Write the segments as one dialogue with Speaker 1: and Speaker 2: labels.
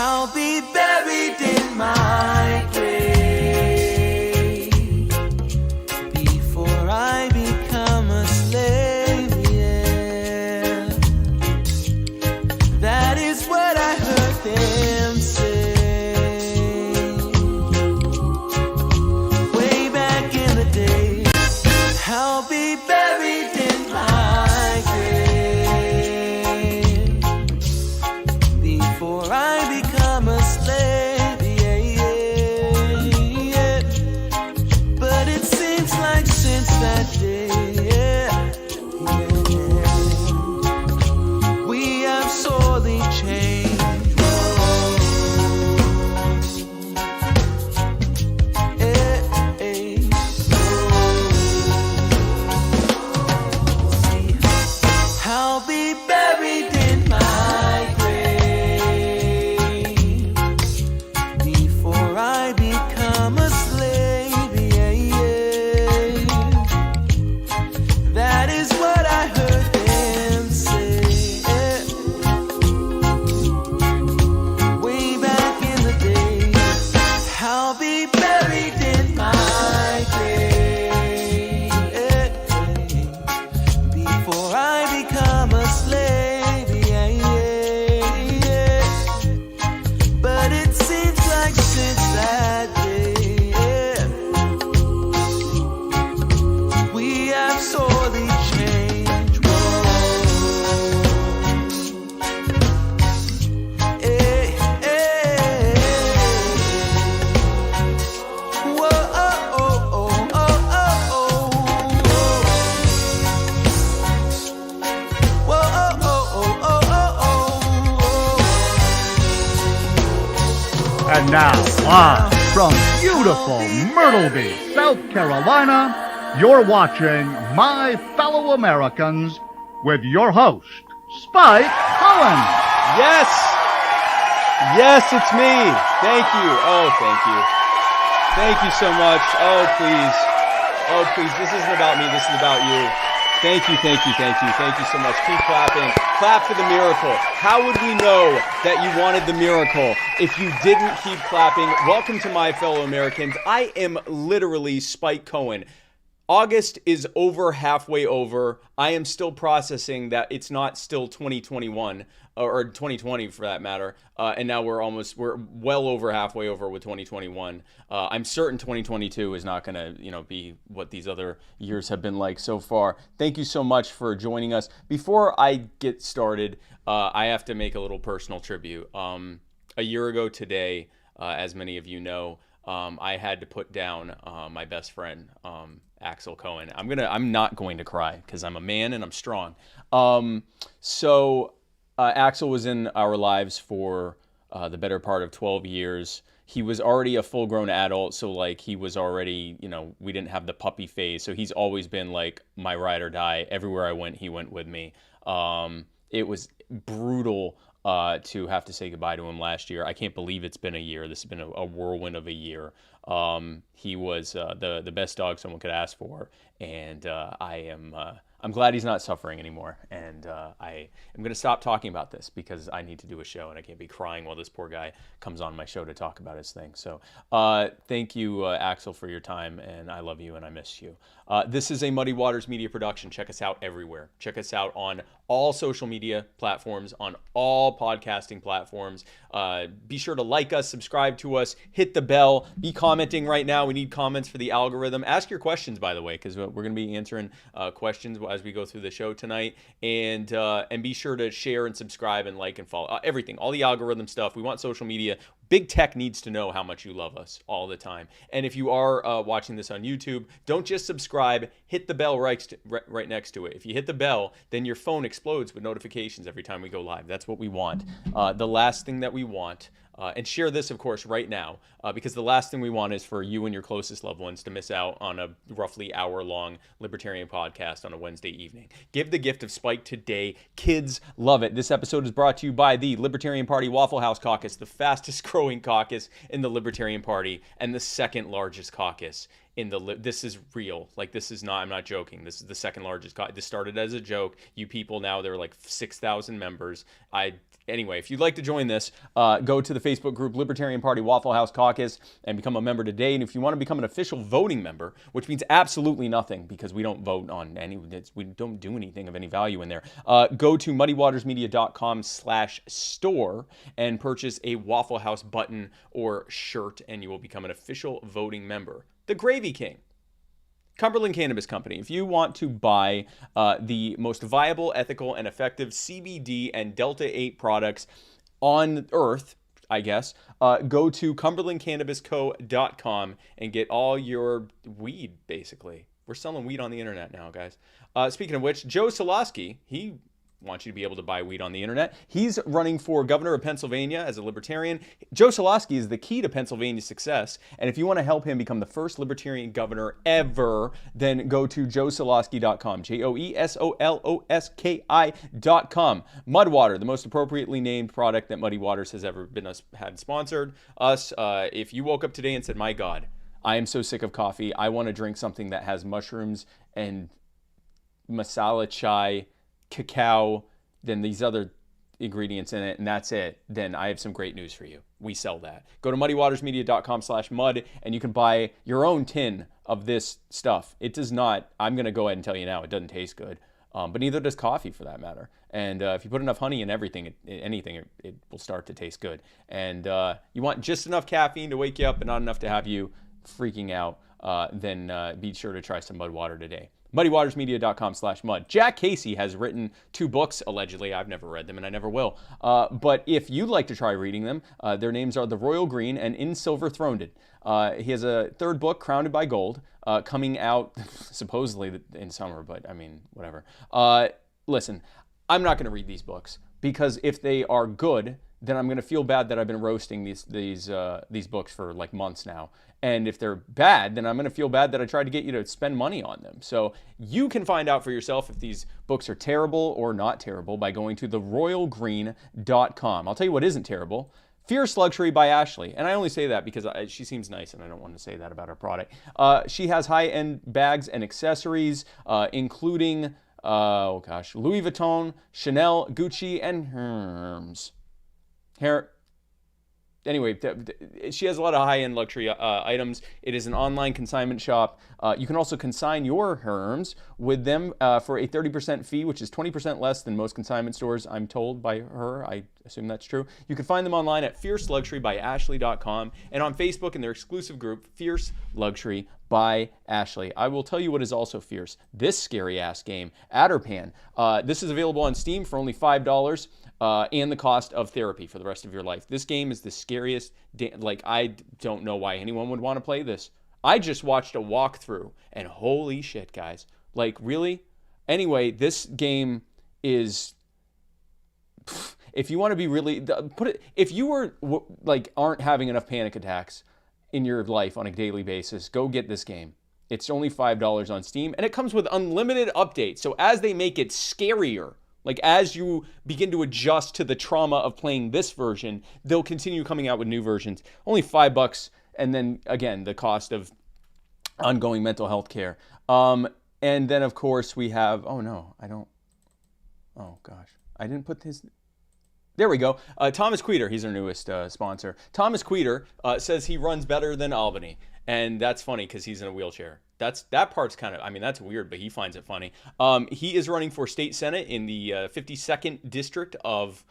Speaker 1: I'll be buried in my grave before I become a slave, yeah. That is what I heard them say way back in the day. I'll be buried in my grave before I become a slave, yeah, yeah, yeah. But it seems like since that day, yeah, yeah, we have sorely changed. Eh, eh, See, I'll be buried in my grave before I become a slave, yeah, yeah. That is what I heard them say, yeah. Way back in the day. I'll be buried in my grave, yeah, before I become a slave, yeah, yeah, yeah. But it seems like since that day, yeah, we have sorely changed. Whoa. Eh, eh. Whoa, oh, oh, oh, oh, oh, oh. Whoa, oh, oh, oh, oh, oh, oh.
Speaker 2: And now, live from beautiful Myrtle Beach, South Carolina, you're watching My Fellow Americans with your host, Spike Cohen.
Speaker 3: Yes! Yes, it's me. Thank you. Oh, thank you. Thank you so much. Oh, please. Oh, please. This isn't about me. This is about you. Thank you, thank you, thank you. Thank you so much. Keep clapping. Clap for the miracle. How would we know that you wanted the miracle if you didn't keep clapping? Welcome to My Fellow Americans. I am literally Spike Cohen. August is over halfway over. I am still processing that it's not still 2021 or 2020 for that matter. And now we're well over halfway over with 2021. I'm certain 2022 is not going to, be what these other years have been like so far. Thank you so much for joining us. Before I get started, I have to make a little personal tribute. A year ago today, as many of you know, I had to put down my best friend, Axel Cohen. I'm not going to cry because I'm a man and I'm strong. Axel was in our lives for the better part of 12 years. He was already a full-grown adult, so he was already, we didn't have the puppy phase. So he's always been like my ride or die. Everywhere I went, he went with me. It was brutal to have to say goodbye to him last year. I can't believe it's been a year. This has been a whirlwind of a year. He was the best dog someone could ask for, and I'm glad he's not suffering anymore. And I am going to stop talking about this because I need to do a show, and I can't be crying while this poor guy comes on my show to talk about his thing. So thank you, Axel, for your time, and I love you and I miss you. This is a Muddy Waters Media production. Check us out everywhere. Check us out on all social media platforms, on all podcasting platforms. Be sure to like us, subscribe to us, hit the bell, be commenting right now. We need comments for the algorithm. Ask your questions, by the way, because we're going to be answering questions as we go through the show tonight. And be sure to share and subscribe and like and follow everything, all the algorithm stuff. We want social media. Big tech needs to know how much you love us all the time. And if you are watching this on YouTube, don't just subscribe, hit the bell right next to it. If you hit the bell, then your phone explodes with notifications every time we go live. That's what we want. The last thing that we want, and share this, of course, right now, because the last thing we want is for you and your closest loved ones to miss out on a roughly hour-long libertarian podcast on a Wednesday evening. Give the gift of Spike today. Kids love it. This episode is brought to you by the Libertarian Party Waffle House Caucus, the fastest-growing caucus in the Libertarian Party and the second largest caucus this is real. This is not, I'm not joking. This is the second largest. This started as a joke. You people now, there are 6,000 members. anyway, if you'd like to join this, go to the Facebook group Libertarian Party Waffle House Caucus and become a member today. And if you want to become an official voting member, which means absolutely nothing because we don't vote on we don't do anything of any value in there, go to muddywatersmedia.com/store and purchase a Waffle House button or shirt, and you will become an official voting member. The Gravy King, Cumberland Cannabis Company. If you want to buy the most viable, ethical, and effective CBD and Delta-8 products on Earth, I guess, go to cumberlandcannabisco.com and get all your weed, basically. We're selling weed on the internet now, guys. Speaking of which, Joe Solosky, he wants you to be able to buy weed on the internet. He's running for governor of Pennsylvania as a libertarian. Joe Solosky is the key to Pennsylvania's success. And if you want to help him become the first libertarian governor ever, then go to joesolosky.com, JoeSoloski.com. Mudwater, the most appropriately named product that Muddy Waters has ever had sponsored us. If you woke up today and said, my God, I am so sick of coffee, I want to drink something that has mushrooms and masala chai, cacao, then these other ingredients in it, and that's it, then I have some great news for you. We sell that. Go to muddywatersmedia.com/mud and you can buy your own tin of this stuff. It does not, I'm going to go ahead and tell you now, it doesn't taste good, but neither does coffee for that matter. And if you put enough honey in everything, it will start to taste good. And you want just enough caffeine to wake you up and not enough to have you freaking out, then be sure to try some Mud Water today. muddywatersmedia.com/mud. Jack Casey has written 2 books, allegedly. I've never read them, and I never will. But if you'd like to try reading them, their names are The Royal Green and In Silver Throned. He has a 3rd book, Crowned by Gold, coming out supposedly in summer, but I mean, whatever. Listen, I'm not going to read these books because if they are good, then I'm going to feel bad that I've been roasting these books for like months now. And if they're bad, then I'm going to feel bad that I tried to get you to spend money on them. So you can find out for yourself if these books are terrible or not terrible by going to theroyalgreen.com. I'll tell you what isn't terrible. Fierce Luxury by Ashley. And I only say that because she seems nice and I don't want to say that about her product. She has high-end bags and accessories, including, Louis Vuitton, Chanel, Gucci, and Hermes. Anyway, she has a lot of high-end luxury items. It is an online consignment shop. You can also consign your Hermes with them for a 30% fee, which is 20% less than most consignment stores, I'm told by her. I assume that's true. You can find them online at fierceluxurybyashley.com and on Facebook in their exclusive group, Fierce Luxury by Ashley. I will tell you what is also fierce. This scary-ass game, Adderpan. This is available on Steam for only $5. And the cost of therapy for the rest of your life. This game is the scariest. I don't know why anyone would want to play this. I just watched a walkthrough, and holy shit, guys. Like, really? Anyway, this game is... If you want to be really... If you were, aren't having enough panic attacks in your life on a daily basis, go get this game. It's only $5 on Steam, and it comes with unlimited updates. So as they make it scarier, as you begin to adjust to the trauma of playing this version, they'll continue coming out with new versions. Only $5, and then, again, the cost of ongoing mental health care. And then, of course, we have... Oh, no, I don't... Oh, gosh. I didn't put his... There we go. Thomas Queter, he's our newest sponsor. Thomas Queter says he runs better than Albany. And that's funny because he's in a wheelchair. That part's kind of, that's weird, but he finds it funny. He is running for state senate in the 52nd district of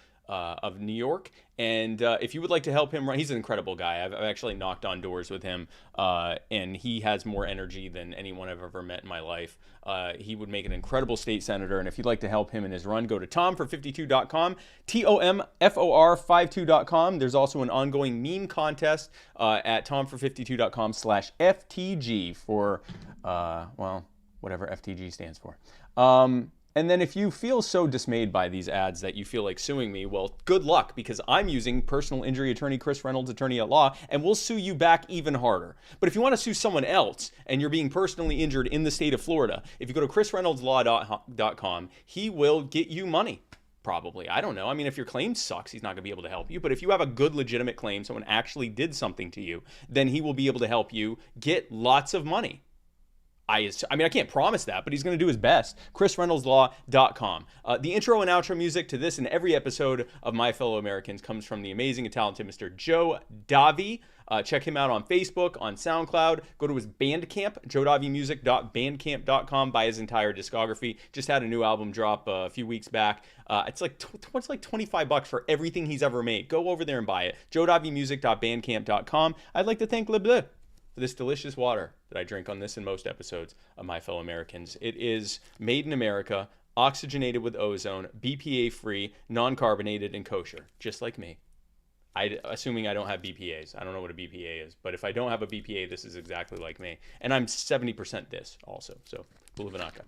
Speaker 3: New York. And if you would like to help him run, he's an incredible guy. I've actually knocked on doors with him, and he has more energy than anyone I've ever met in my life. He would make an incredible state senator. And if you'd like to help him in his run, go to tomfor52.com, TOMFOR52.com. There's also an ongoing meme contest at tomfor52.com/FTG for, whatever FTG stands for. And then if you feel so dismayed by these ads that you feel like suing me, well, good luck, because I'm using personal injury attorney Chris Reynolds, attorney at law, and we'll sue you back even harder. But if you want to sue someone else and you're being personally injured in the state of Florida, if you go to chrisreynoldslaw.com, he will get you money. Probably. I don't know. If your claim sucks, he's not going to be able to help you. But if you have a good, legitimate claim, someone actually did something to you, then he will be able to help you get lots of money. I mean, I can't promise that, but he's going to do his best. ChrisReynoldsLaw.com. The intro and outro music to this and every episode of My Fellow Americans comes from the amazing and talented Mr. Joe Davi. Check him out on Facebook, on SoundCloud. Go to his Bandcamp, joedavimusic.bandcamp.com. Buy his entire discography. Just had a new album drop a few weeks back. It's like $25 for everything he's ever made. Go over there and buy it. joedavimusic.bandcamp.com. I'd like to thank Le Bleu for this delicious water that I drink on this and most episodes of My Fellow Americans. It is made in America, oxygenated with ozone, BPA free, non-carbonated, and kosher, just like me. Assuming I don't have BPAs. I don't know what a BPA is, but if I don't have a BPA, this is exactly like me. And I'm 70% this also, so Buluvanaka.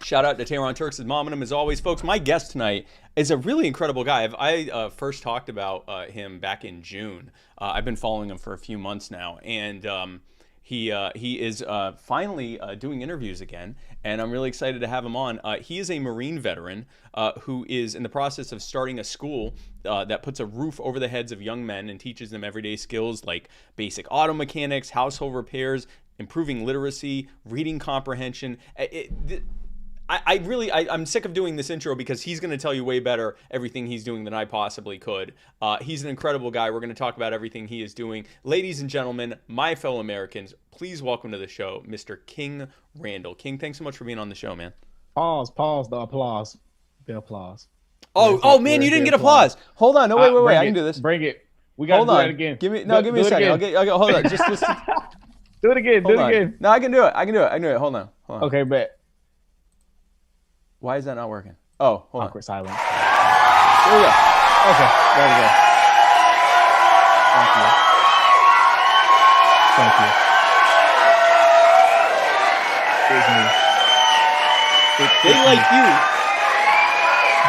Speaker 3: Shout out to Tehran Turks' mom and him as always. Folks, my guest tonight is a really incredible guy. I first talked about him back in June. I've been following him for a few months now, and he is finally doing interviews again, and I'm really excited to have him on. He is a Marine veteran who is in the process of starting a school that puts a roof over the heads of young men and teaches them everyday skills like basic auto mechanics, household repairs, improving literacy, reading comprehension. I'm sick of doing this intro because he's going to tell you way better everything he's doing than I possibly could. He's an incredible guy. We're going to talk about everything he is doing. Ladies and gentlemen, my fellow Americans, please welcome to the show, Mr. King Randall. King, thanks so much for being on the show, man.
Speaker 4: Pause, the applause. The applause.
Speaker 3: Oh man, you didn't get applause. Hold on. No, wait. I can do this.
Speaker 4: Bring it. We got to do that again.
Speaker 3: Give me a second. I'll get, hold on. Just
Speaker 4: do it again. Do it again.
Speaker 3: No, I can do it. Hold on.
Speaker 4: Okay, bet.
Speaker 3: Why is that not working? Oh, hold on.
Speaker 4: Awkward silence.
Speaker 3: There we go.
Speaker 4: Okay, there we go. Thank you. It's me.
Speaker 3: They like you.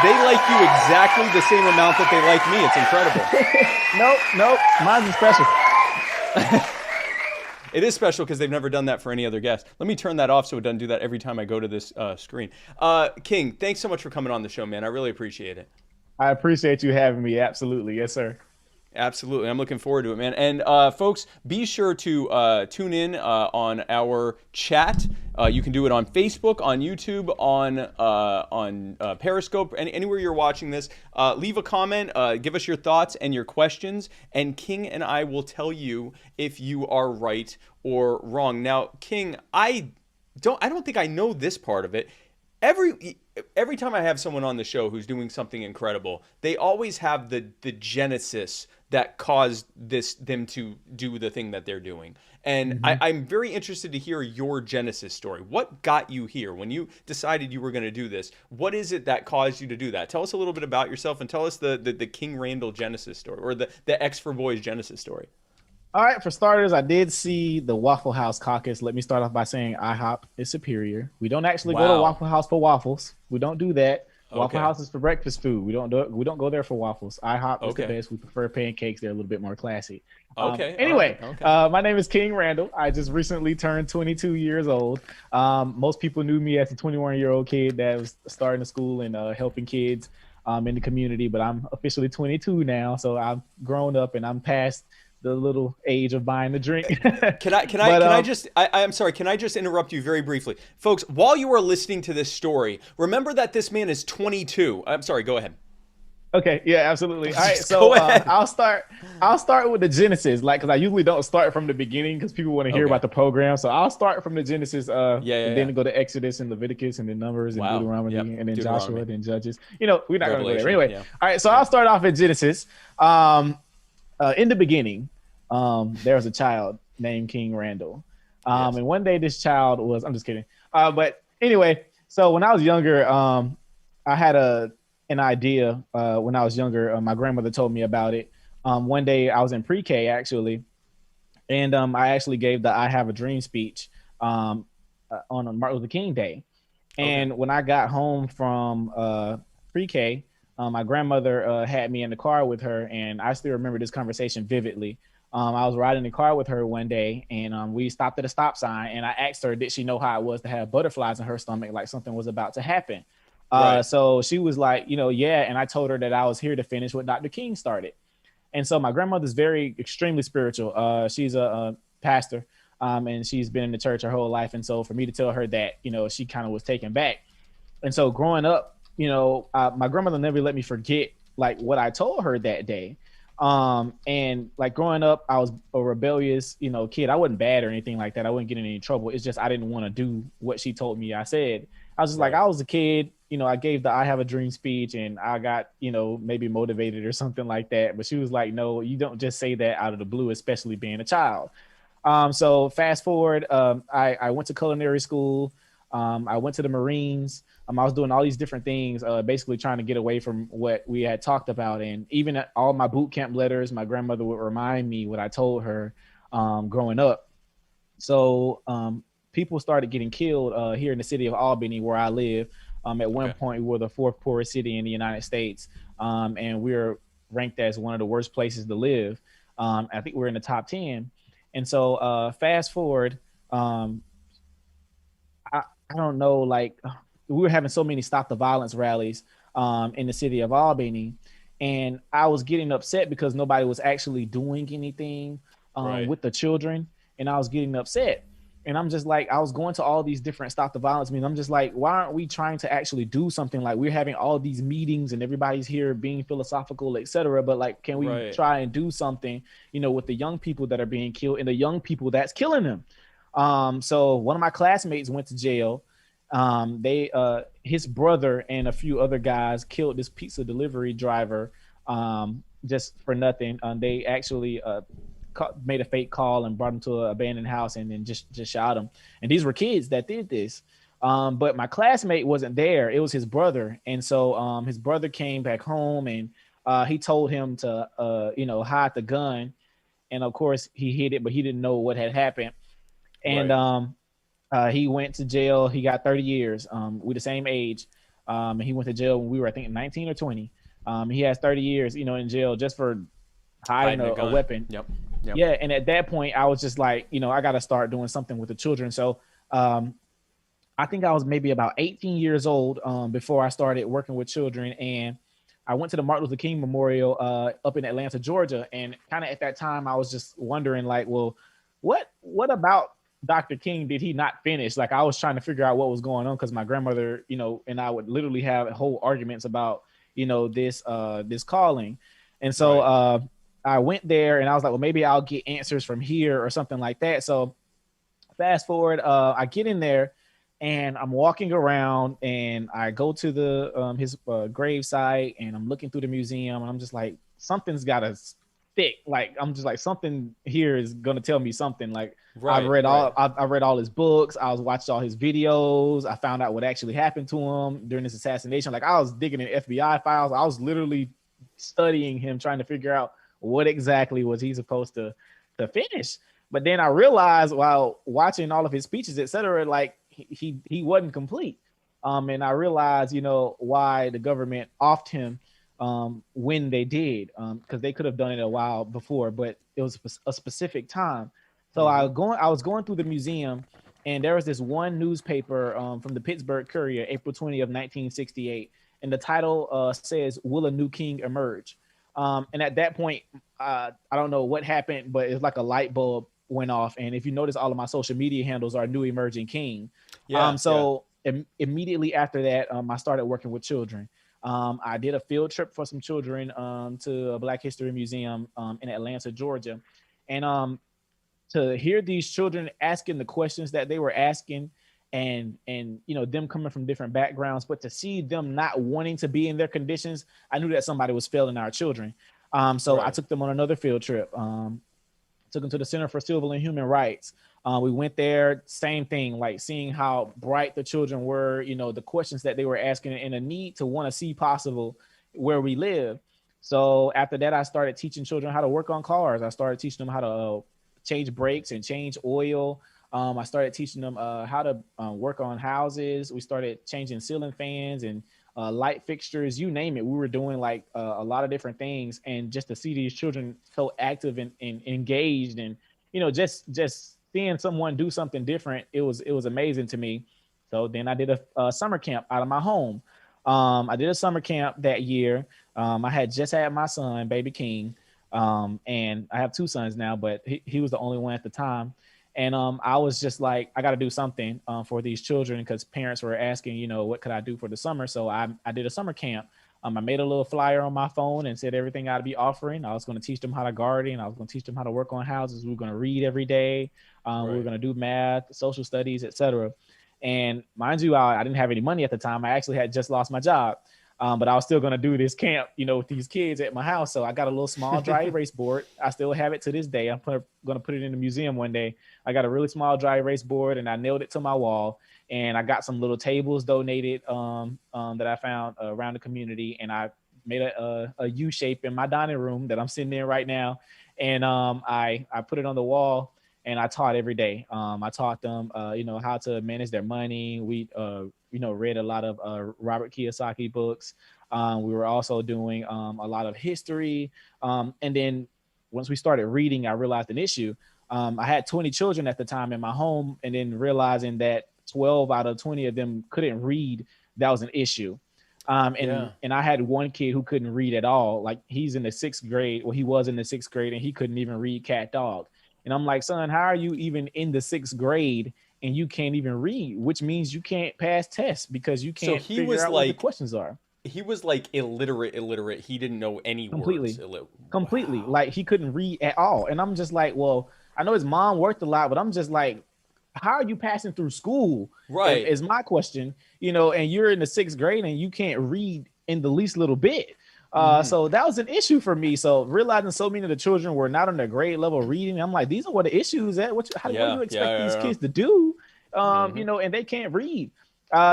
Speaker 3: They like you exactly the same amount that they like me. It's incredible.
Speaker 4: Nope. Mine's is special.
Speaker 3: It is special because they've never done that for any other guest. Let me turn that off so it doesn't do that every time I go to this screen. King, thanks so much for coming on the show, man. I really appreciate it.
Speaker 4: I appreciate you having me. Absolutely. Yes, sir.
Speaker 3: Absolutely. I'm looking forward to it, man. And folks, be sure to tune in on our chat. You can do it on Facebook, on YouTube, on Periscope, anywhere you're watching this. Leave a comment, give us your thoughts and your questions, and King and I will tell you if you are right or wrong. Now, King, I don't think I know this part of it. Every time I have someone on the show who's doing something incredible, they always have the genesis that caused them to do the thing that they're doing. And I'm very interested to hear your genesis story. What got you here when you decided you were going to do this? What is it that caused you to do that? Tell us a little bit about yourself and tell us the King Randall genesis story, or the X for Boys genesis story.
Speaker 4: All right, for starters, I did see the Waffle House caucus. Let me start off by saying IHOP is superior. We don't actually go to Waffle House for waffles. We don't do that. Waffle House is for breakfast food. We don't go there for waffles. IHOP is the best. We prefer pancakes. They're a little bit more classy. Anyway, my name is King Randall. I just recently turned 22 years old. Most people knew me as a 21-year-old kid that was starting a school and helping kids in the community. But I'm officially 22 now, so I've grown up and I'm past the little age of buying the drink. I'm sorry, can I just interrupt you very briefly? Folks, while you are listening to this story, remember that this man is 22. I'm sorry, go ahead. Okay, yeah, absolutely. All right, so I'll start with the genesis, because I usually don't start from the beginning because people want to hear about the program. So I'll start from the Genesis, and then go to Exodus and Leviticus and then Numbers and Deuteronomy and then Joshua, then Judges. We're not going to go there. Anyway, all right, so I'll start off at Genesis. In the beginning, there was a child named King Randall. And one day this child was, I'm just kidding. But anyway, so when I was younger, I had an idea when I was younger. My grandmother told me about it. One day I was in pre-K actually. And I actually gave the I Have a Dream speech on Martin Luther King Day. And when I got home from pre-K, my grandmother had me in the car with her, and I still remember this conversation vividly. I was riding in the car with her one day, and we stopped at a stop sign, and I asked her, did she know how it was to have butterflies in her stomach, like something was about to happen? So she was like, yeah, and I told her that I was here to finish what Dr. King started. And so my grandmother's extremely spiritual. She's a pastor. And she's been in the church her whole life. And so for me to tell her that, she kind of was taken back. And so growing up, my grandmother never let me forget like what I told her that day. And like growing up, I was a rebellious, kid. I wasn't bad or anything like that. I wasn't getting in any trouble. It's just I didn't want to do what she told me I said. I was just like, I was a kid, I gave the I have a dream speech and I got, maybe motivated or something like that. But she was like, no, you don't just say that out of the blue, especially being a child. So fast forward, I went to culinary school. I went to the Marines. I was doing all these different things, basically trying to get away from what we had talked about. And even at all my boot camp letters, my grandmother would remind me what I told her growing up. So people started getting killed here in the city of Albany, where I live. At one point, we were the fourth poorest city in the United States, and we were ranked as one of the worst places to live. I think we're in the top 10. And so fast forward, I don't know, like we were having so many Stop the Violence rallies in the city of Albany, and I was getting upset because nobody was actually doing anything with the children, and I was getting upset. And I'm just like, I was going to all these different Stop the Violence meetings. I'm just like, why aren't we trying to actually do something? Like we're having all these meetings and everybody's here being philosophical, etc. But like, can we try and do something, with the young people that are being killed and the young people that's killing them? So one of my classmates went to jail. His brother and a few other guys killed this pizza delivery driver just for nothing. They actually made a fake call and brought him to an abandoned house and then just shot him. And these were kids that did this. But my classmate wasn't there. It was his brother. And so his brother came back home and he told him to, hide the gun. And of course he hid it, but he didn't know what had happened. And he went to jail. He got 30 years. We're the same age. And he went to jail when we were, I think, 19 or 20. He has 30 years, in jail just for hiding a weapon.
Speaker 3: Yep.
Speaker 4: Yeah. And at that point, I was just like, I got to start doing something with the children. So I think I was maybe about 18 years old before I started working with children. And I went to the Martin Luther King Memorial up in Atlanta, Georgia. And kind of at that time, I was just wondering, like, well, what about Dr. King did he not finish? Like I was trying to figure out what was going on because my grandmother, and I would literally have whole arguments about, this calling. And so I went there and I was like, well, maybe I'll get answers from here or something like that. So fast forward, I get in there and I'm walking around and I go to the his grave site and I'm looking through the museum and I'm just like, something's got to stick. Like I'm just like, something here is gonna tell me something. Like I read all his books. I was watching all his videos. I found out what actually happened to him during this assassination. Like I was digging in FBI files. I was literally studying him, trying to figure out what exactly was he supposed to finish. But then I realized while watching all of his speeches, etc., like he wasn't complete. And I realized, why the government offed him when they did, because they could have done it a while before, but it was a specific time. So I was going through the museum, and there was this one newspaper from the Pittsburgh Courier, April 20 of 1968, and the title says, "Will a New King Emerge?" And at that point, I don't know what happened, but it's like a light bulb went off. And if you notice, all of my social media handles are New Emerging King. Immediately after that, I started working with children. I did a field trip for some children to a Black History Museum in Atlanta, Georgia. And to hear these children asking the questions that they were asking and them coming from different backgrounds, but to see them not wanting to be in their conditions, I knew that somebody was failing our children. So I took them on another field trip, took them to the Center for Civil and Human Rights. We went there, same thing, like seeing how bright the children were, the questions that they were asking and a need to want to see possible where we live. So after that, I started teaching children how to work on cars. I started teaching them how to change brakes and change oil. I started teaching them how to work on houses. We started changing ceiling fans and light fixtures, you name it. We were doing like a lot of different things. And just to see these children so active and engaged and, just seeing someone do something different, it was amazing to me. So then I did a summer camp out of my home. I did a summer camp that year. I had just had my son, baby King. And I have two sons now, but he was the only one at the time. And I was just like, I got to do something for these children because parents were asking, what could I do for the summer? So I did a summer camp. I made a little flyer on my phone and said everything I'd be offering. I was going to teach them how to garden. I was going to teach them how to work on houses. We were going to read every day. We were going to do math, social studies, etc. And mind you, I didn't have any money at the time. I actually had just lost my job. But I was still going to do this camp, with these kids at my house. So I got a little small dry erase board. I still have it to this day. I'm going to put it in the museum one day. I got a really small dry erase board and I nailed it to my wall. And I got some little tables donated that I found around the community. And I made a U shape in my dining room that I'm sitting in right now. And I put it on the wall. And I taught every day. I taught them, how to manage their money. We, read a lot of Robert Kiyosaki books. We were also doing a lot of history. And then once we started reading, I realized an issue. I had 20 children at the time in my home, and then realizing that 12 out of 20 of them couldn't read, that was an issue. And I had one kid who couldn't read at all. Like he's in the 6th grade. Well, he was in the 6th grade and he couldn't even read cat dog. And I'm like, son, how are you even in the 6th grade and you can't even read, which means you can't pass tests because you can't figure out what the questions are.
Speaker 3: He was like illiterate. He didn't know any
Speaker 4: words. Completely.
Speaker 3: Wow.
Speaker 4: Like he couldn't read at all. And I'm just like, well, I know his mom worked a lot, but I'm just like, how are you passing through school?
Speaker 3: Right.
Speaker 4: Is my question, and you're in the 6th grade and you can't read in the least little bit. So that was an issue for me. So realizing so many of the children were not on their grade level reading, I'm like, these are what the issues at. What do you expect these kids to do? And they can't read.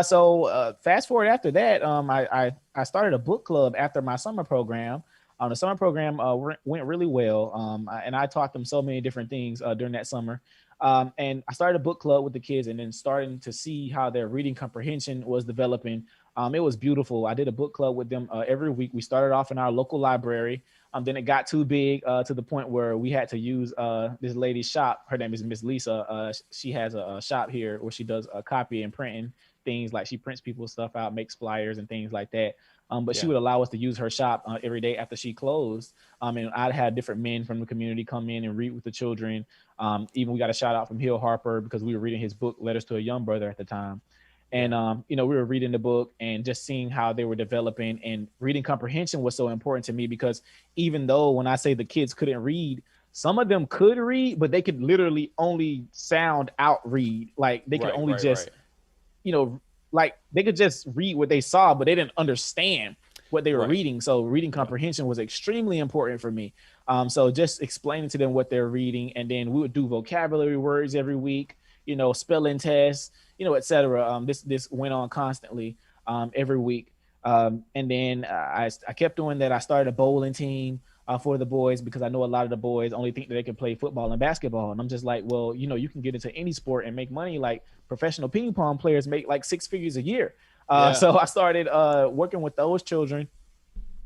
Speaker 4: So fast forward after that, I started a book club after my summer program. The summer program went really well. And I taught them so many different things during that summer. And I started a book club with the kids and then starting to see how their reading comprehension was developing. It was beautiful. I did a book club with them every week. We started off in our local library. Then it got too big to the point where we had to use this lady's shop. Her name is Miss Lisa. She has a shop here where she does copy and printing things, like she prints people's stuff out, makes flyers and things like that. But she would allow us to use her shop every day after she closed. And I'd had different men from the community come in and read with the children. Even we got a shout out from Hill Harper because we were reading his book, Letters to a Young Brother, at the time. And, we were reading the book and just seeing how they were developing, and reading comprehension was so important to me because even though when I say the kids couldn't read, some of them could read, but they could literally only sound out read. Like they could only like they could just read what they saw, but they didn't understand what they were reading. So reading comprehension was extremely important for me. So just explaining to them what they're reading. And then we would do vocabulary words every week, spelling tests, et cetera. This went on constantly every week. And then I kept doing that. I started a bowling team for the boys because I know a lot of the boys only think that they can play football and basketball. And I'm just like, well, you can get into any sport and make money. Like professional ping pong players make like 6 figures a year. So I started working with those children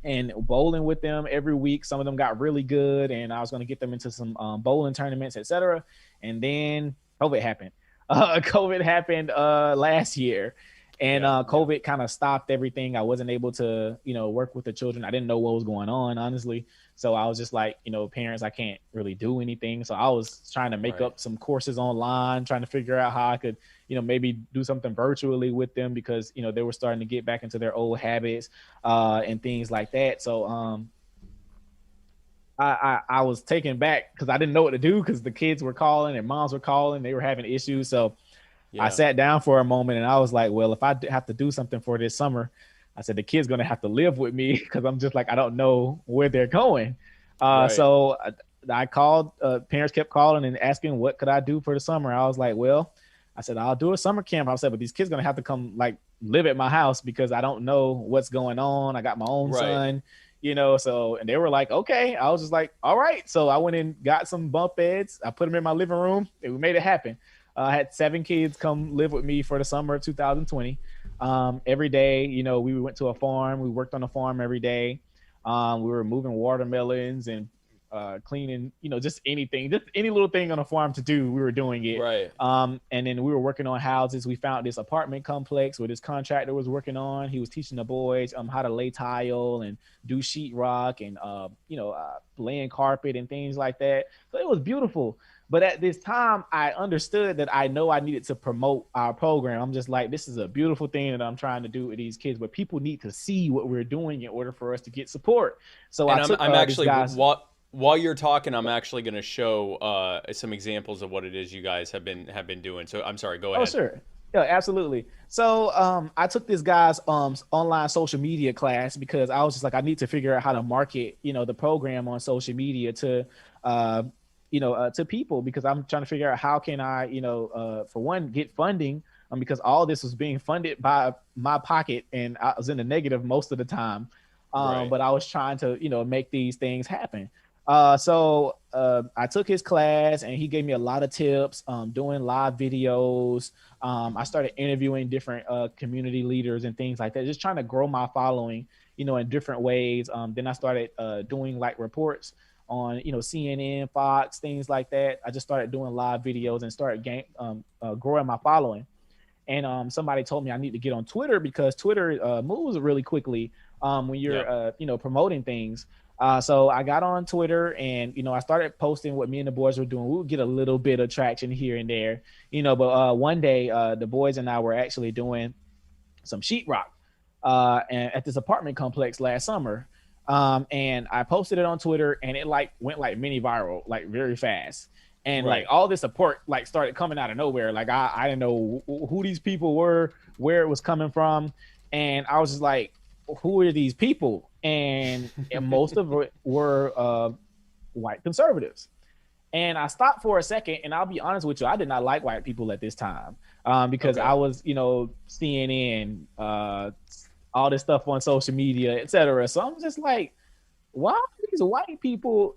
Speaker 4: and bowling with them every week. Some of them got really good and I was going to get them into some bowling tournaments, et cetera. And then COVID happened. COVID happened last year. And COVID kind of stopped everything. I wasn't able to, work with the children. I didn't know what was going on, honestly. So I was just like, parents, I can't really do anything. So I was trying to make up some courses online, trying to figure out how I could, maybe do something virtually with them because, they were starting to get back into their old habits and things like that. So I was taken back because I didn't know what to do because the kids were calling and moms were calling. They were having issues. So I sat down for a moment and I was like, well, if I have to do something for this summer, I said, the kid's going to have to live with me because I'm just like, I don't know where they're going. So I called, parents kept calling and asking what could I do for the summer. I was like, well, I said, I'll do a summer camp. I said, but these kids going to have to come like live at my house because I don't know what's going on. I got my own son, so, and they were like, okay. I was just like, all right. So I went and got some bunk beds. I put them in my living room and we made it happen. I had 7 kids come live with me for the summer of 2020. Every day, we went to a farm. We worked on a farm every day. We were moving watermelons and cleaning, just anything, just any little thing on a farm to do. We were doing it. Right. And then we were working on houses. We found this apartment complex where this contractor was working on. He was teaching the boys how to lay tile and do sheetrock and laying carpet and things like that. So it was beautiful. But at this time, I understood that I know I needed to promote our program. I'm just like, this is a beautiful thing that I'm trying to do with these kids, but people need to see what we're doing in order for us to get support. So
Speaker 3: And
Speaker 4: I took
Speaker 3: I'm
Speaker 4: these
Speaker 3: actually
Speaker 4: guys.
Speaker 3: while you're talking, I'm actually going to show some examples of what it is you guys have been doing. So I'm sorry, go
Speaker 4: Oh,
Speaker 3: ahead.
Speaker 4: sure. Yeah, absolutely. So I took this guy's online social media class because I was just like, I need to figure out how to market, the program on social media to uh, to people, because I'm trying to figure out how can I, for one, get funding, because all this was being funded by my pocket and I was in the negative most of the time.
Speaker 3: Right.
Speaker 4: But I was trying to, make these things happen. I took his class and he gave me a lot of tips, doing live videos. I started interviewing different community leaders and things like that, just trying to grow my following, in different ways. Then I started doing like reports on, CNN, Fox, things like that. I just started doing live videos and started growing my following. And somebody told me I need to get on Twitter because Twitter moves really quickly when you're, promoting things. So I got on Twitter and, I started posting what me and the boys were doing. We would get a little bit of traction here and there, but one day the boys and I were actually doing some sheetrock and at this apartment complex last summer. And I posted it on Twitter and it went mini viral, very fast. And
Speaker 3: Right.
Speaker 4: all this support started coming out of nowhere. I didn't know who these people were, where it was coming from. And I was just like, who are these people? And most of it were white conservatives. And I stopped for a second, and I'll be honest with you, I did not like white people at this time because
Speaker 3: Okay.
Speaker 4: I was, CNN, all this stuff on social media, etc. So I'm just like, why are these white people,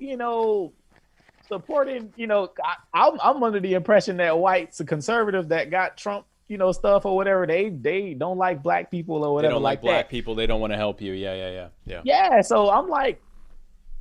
Speaker 4: supporting, I'm under the impression that whites, the conservatives that got Trump, stuff or whatever, they don't like black people or
Speaker 3: They
Speaker 4: whatever
Speaker 3: don't like black
Speaker 4: that.
Speaker 3: people. They don't want to help you. Yeah.
Speaker 4: Yeah. So I'm like,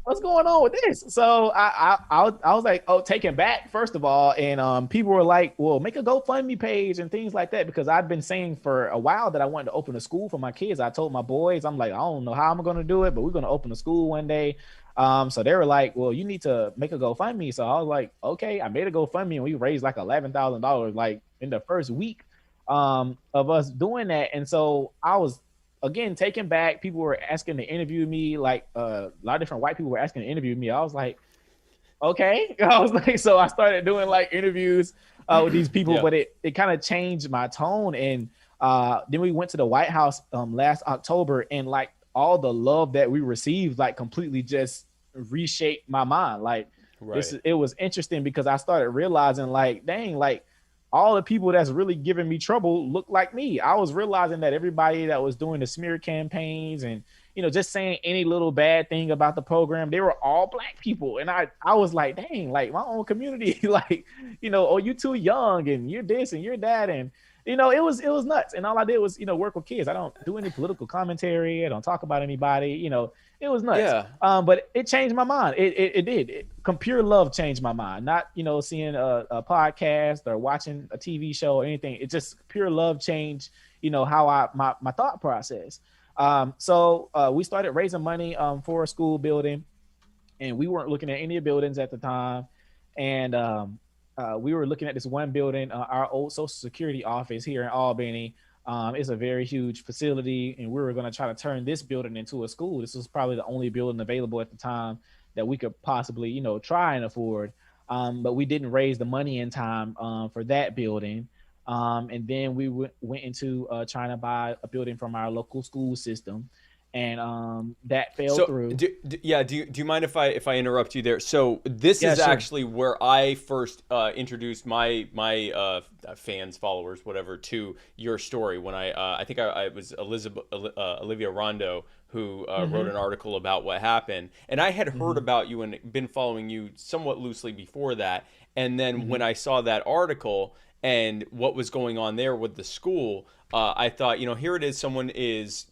Speaker 4: what's going on with this? So I was like, oh, taken back, first of all. And people were like, well, make a GoFundMe page and things like that, because I've been saying for a while that I wanted to open a school for my kids. I told my boys, I'm like, I don't know how I'm going to do it, but we're going to open a school one day. So they were like, well, you need to make a GoFundMe. So I was like, okay, I made a GoFundMe and we raised like $11,000 in the first week of us doing that. And so I was again taken back. People were asking to interview me, a lot of different white people were asking to interview me. I was like, okay. I was like, so I started doing interviews with these people,
Speaker 3: Yeah.
Speaker 4: but it kind of changed my tone. And then we went to the White House last October, and all the love that we received completely just reshaped my mind.
Speaker 3: Right.
Speaker 4: It was interesting because I started realizing dang, all the people that's really giving me trouble look like me. I was realizing that everybody that was doing the smear campaigns and, just saying any little bad thing about the program, they were all black people. And I was like, dang, my own community, oh, you too young and you're this and you're that. And, it was nuts. And all I did was, work with kids. I don't do any political commentary. I don't talk about anybody, it was nuts.
Speaker 3: Yeah.
Speaker 4: But it changed my mind. It did. Pure love changed my mind. Not, seeing a podcast or watching a TV show or anything. It just pure love changed, how my thought process. So we started raising money for a school building, and we weren't looking at any buildings at the time. And we were looking at this one building, our old Social Security office here in Albany. It's a very huge facility, and we were going to try to turn this building into a school. This was probably the only building available at the time that we could possibly, try and afford. But we didn't raise the money in time for that building. And then we went into trying to buy a building from our local school system, and that fell through.
Speaker 3: Do you mind if I interrupt you there? So this is
Speaker 4: sure.
Speaker 3: actually where I first introduced my fans, followers, whatever, to your story when I think I was Olivia Rondo who wrote an article about what happened, and I had heard about you and been following you somewhat loosely before that, and then when I saw that article and what was going on there with the school, I thought, here it is, someone is,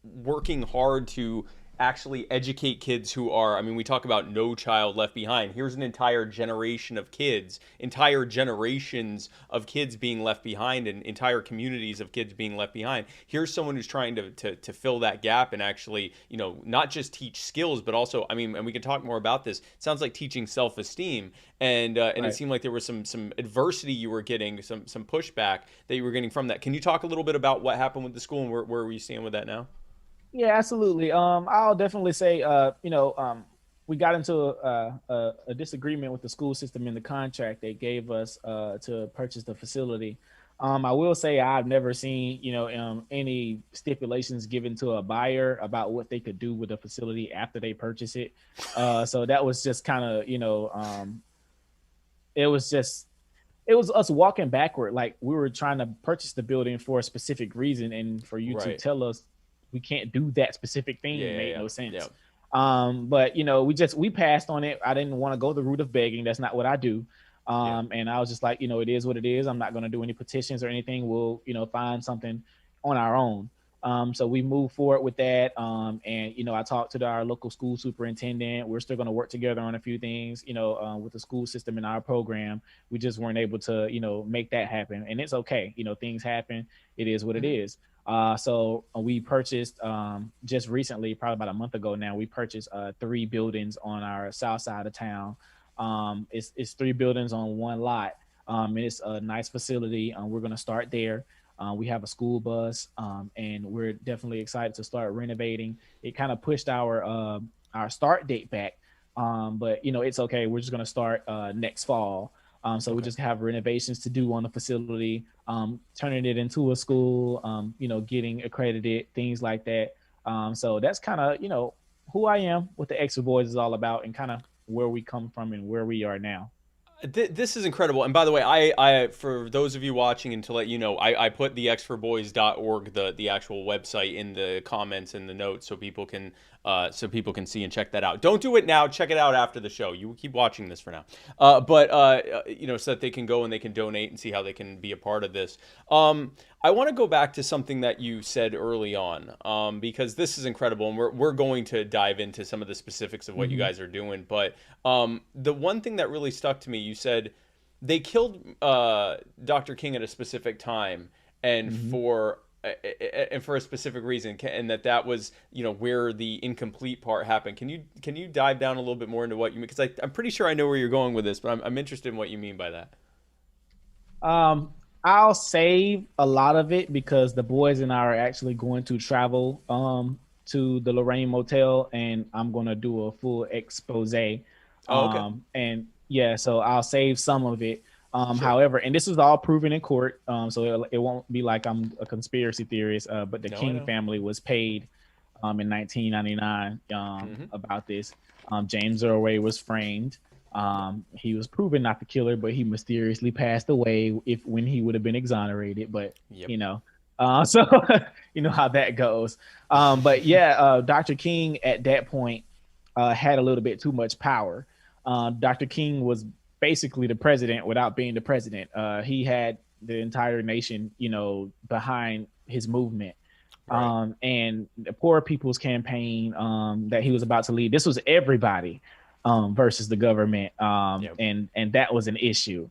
Speaker 3: working hard to actually educate kids who are, I mean, we talk about No Child Left Behind. Here's an entire generation of kids, entire generations of kids being left behind, and entire communities of kids being left behind. Here's someone who's trying to fill that gap and actually, you know, not just teach skills, but also, I mean, and we can talk more about this. It sounds like teaching self-esteem, and
Speaker 4: Right.
Speaker 3: it seemed like there was some adversity you were getting, some pushback that you were getting from that. Can you talk a little bit about what happened with the school and where we stand with that now?
Speaker 4: Yeah, absolutely. I'll definitely say, we got into a disagreement with the school system in the contract they gave us to purchase the facility. I will say I've never seen, any stipulations given to a buyer about what they could do with the facility after they purchase it. So that was just kind of, it was just it was us walking backward. Like we were trying to purchase the building for a specific reason, and for you to
Speaker 3: Right.
Speaker 4: tell us we can't do that specific thing
Speaker 3: Yeah,
Speaker 4: made
Speaker 3: yeah,
Speaker 4: no sense.
Speaker 3: yeah.
Speaker 4: But we passed on it. I didn't want to go the route of begging. That's not what I do.
Speaker 3: Yeah.
Speaker 4: And I was just like, it is what it is. I'm not going to do any petitions or anything. We'll, find something on our own. So we moved forward with that. And I talked to our local school superintendent. We're still going to work together on a few things, with the school system in our program. We just weren't able to, make that happen. And it's okay. Things happen. It is what it is. So we purchased just recently, probably about a month ago now, we purchased 3 buildings on our south side of town. It's 3 buildings on one lot. It's a nice facility. We're going to start there. We have a school bus, and we're definitely excited to start renovating. It kind of pushed our start date back, but it's okay. We're just going to start next fall. So we just have renovations to do on the facility, turning it into a school, getting accredited, things like that. So that's kind of, who I am, what the Extra Boys is all about, and kind of where we come from and where we are now.
Speaker 3: This is incredible. And by the way, I for those of you watching, and to let you know, I put the xforboys.org, the actual website, in the comments and the notes so people can see and check that out. Don't do it now. Check it out after the show. You keep watching this for now. So that they can go and they can donate and see how they can be a part of this. I want to go back to something that you said early on, because this is incredible, and we're going to dive into some of the specifics of what you guys are doing. But the one thing that really stuck to me, you said they killed Dr. King at a specific time, and for a specific reason, and that was where the incomplete part happened. Can you dive down a little bit more into what you mean? Because I'm pretty sure I know where you're going with this, but I'm interested in what you mean by that.
Speaker 4: I'll save a lot of it because the boys and I are actually going to travel to the Lorraine Motel, and I'm going to do a full expose.
Speaker 3: Oh, okay.
Speaker 4: And yeah, so I'll save some of it. However, and this is all proven in court, so it won't be like I'm a conspiracy theorist, but the King family was paid in 1999 about this. James Earl Ray was framed. He was proven not the killer, but he mysteriously passed away when he would have been exonerated. But so you know how that goes. But yeah, Dr. King at that point had a little bit too much power. Dr. King was basically the president without being the president. He had the entire nation, behind his movement. Right. And the Poor People's Campaign that he was about to lead, this was everybody versus the government. And that was an issue.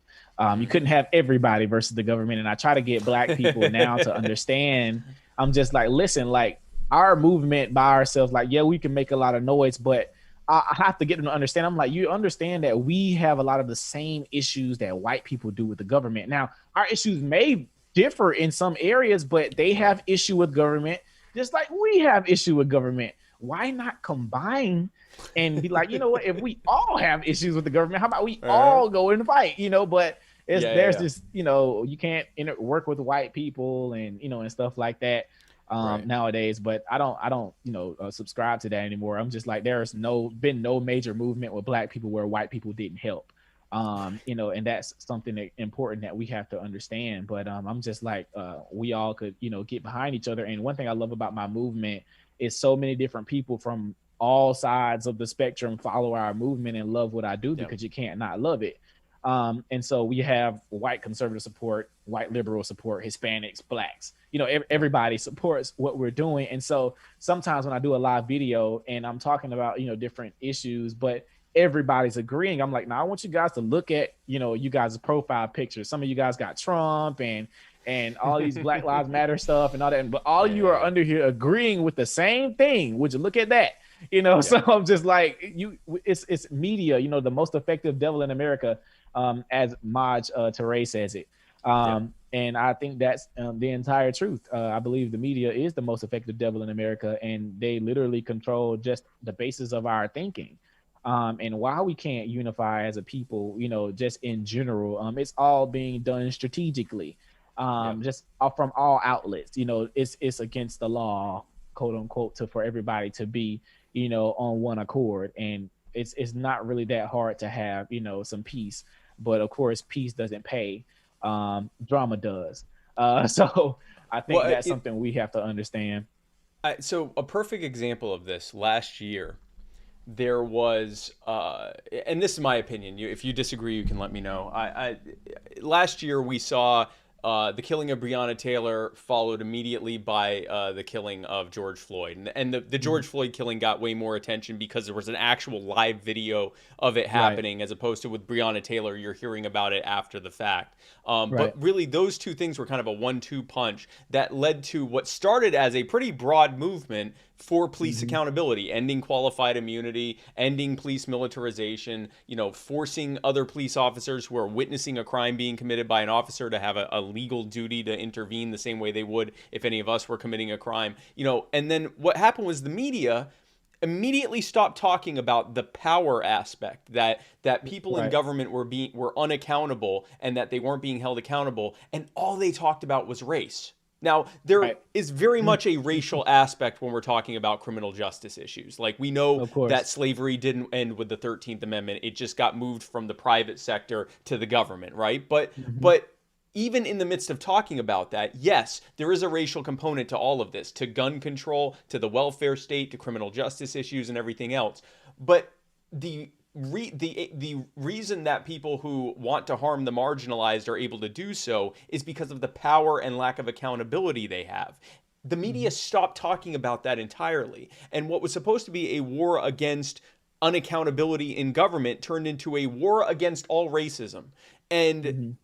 Speaker 4: You couldn't have everybody versus the government. And I try to get Black people now to understand. I'm just like, listen, like our movement by ourselves, like, yeah, we can make a lot of noise, but I have to get them to understand. I'm like, you understand that we have a lot of the same issues that white people do with the government. Now, our issues may differ in some areas, but they have issue with government just like we have issue with government. Why not combine and be like, you know what, if we all have issues with the government, how about we all go and fight, but there's this, you can't work with white people and, and stuff like that nowadays. But I don't subscribe to that anymore. I'm just like, there's been no major movement with Black people where white people didn't help. And that's something important that we have to understand. But I'm just like, we all could, get behind each other. And one thing I love about my movement is so many different people from all sides of the spectrum follow our movement and love what I do because you can't not love it. And so we have white conservative support, white liberal support, Hispanics, blacks, everybody supports what we're doing. And so sometimes when I do a live video and I'm talking about, different issues, but everybody's agreeing, I'm like, now I want you guys to look at, you guys' profile pictures. Some of you guys got Trump and all these Black Lives Matter stuff and all that. But all of you are under here agreeing with the same thing. Would you look at that? So I'm just like, it's media, the most effective devil in America, as Maj Toure says it. And I think that's the entire truth. I believe the media is the most effective devil in America, and they literally control just the basis of our thinking. And why we can't unify as a people, just in general, it's all being done strategically, just from all outlets. It's against the law, quote unquote, for everybody to be, on one accord. And it's not really that hard to have, some peace. But of course, peace doesn't pay. Drama does. So I think that's something we have to understand.
Speaker 3: So a perfect example of this, last year, there was, and this is my opinion. If you disagree, you can let me know. Last year we saw the killing of Breonna Taylor followed immediately by the killing of George Floyd. And the George Floyd killing got way more attention because there was an actual live video of it happening, as opposed to with Breonna Taylor, you're hearing about it after the fact. But really, those two things were kind of a 1-2 punch that led to what started as a pretty broad movement for police accountability, ending qualified immunity, ending police militarization, forcing other police officers who are witnessing a crime being committed by an officer to have a legal duty to intervene the same way they would if any of us were committing a crime. And then what happened was the media immediately stopped talking about the power aspect, that people in government were unaccountable and that they weren't being held accountable, and all they talked about was race. Now, there is very much a racial aspect when we're talking about criminal justice issues. Like, we know that slavery didn't end with the 13th Amendment. It just got moved from the private sector to the government, right? But even in the midst of talking about that, yes, there is a racial component to all of this, to gun control, to the welfare state, to criminal justice issues and everything else. But the reason that people who want to harm the marginalized are able to do so is because of the power and lack of accountability they have. The media stopped talking about that entirely. And what was supposed to be a war against unaccountability in government turned into a war against all racism. And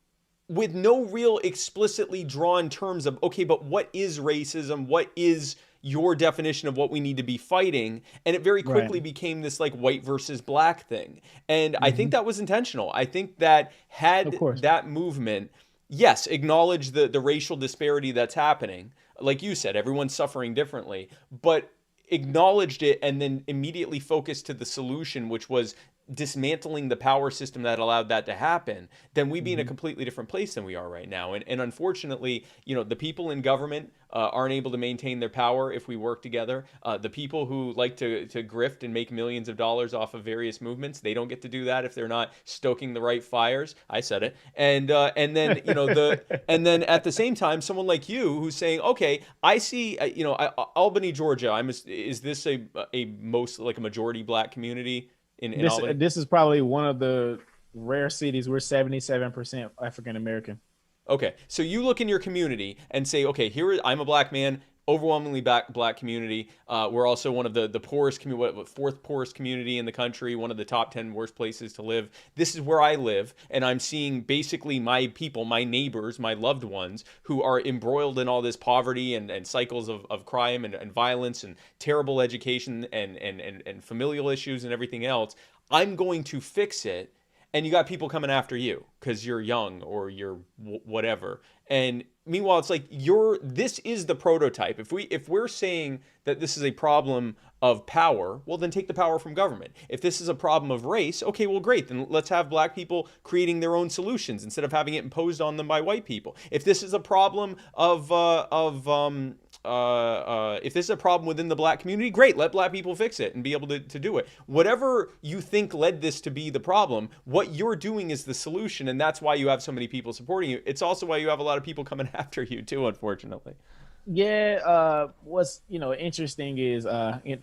Speaker 3: with no real explicitly drawn terms of, okay, but what is racism? What is your definition of what we need to be fighting? And it very quickly became this like white versus black thing. And I think that was intentional. I think that had that movement, yes, acknowledge the racial disparity that's happening. Like you said, everyone's suffering differently, but acknowledged it and then immediately focused to the solution, which was dismantling the power system that allowed that to happen, then we'd be in a completely different place than we are right now. And unfortunately, the people in government aren't able to maintain their power if we work together. The people who like to grift and make millions of dollars off of various movements, they don't get to do that if they're not stoking the right fires. I said it. And then and then at the same time, someone like you who's saying, okay, I see, Albany, Georgia. Is this a most like a majority black community?
Speaker 4: This is probably one of the rare cities we're 77% African American.
Speaker 3: Okay, so you look in your community and say, okay, I'm a black man, overwhelmingly black community. We're also one of the poorest fourth poorest community in the country, one of the top 10 worst places to live. This is where I live, and I'm seeing basically my people, my neighbors, my loved ones who are embroiled in all this poverty and cycles of crime and violence and terrible education and familial issues and everything else. I'm going to fix it. And you got people coming after you because you're young or you're whatever. And meanwhile, it's like this is the prototype. If we're saying that this is a problem of power, well, then take the power from government. If this is a problem of race, okay, well, great. Then let's have black people creating their own solutions instead of having it imposed on them by white people. If this is a problem if this is a problem within the black community, great, let black people fix it and be able to do it. Whatever you think led this to be the problem, what you're doing is the solution, and that's why you have so many people supporting you. It's also why you have a lot of people coming after you too, unfortunately.
Speaker 4: What's interesting is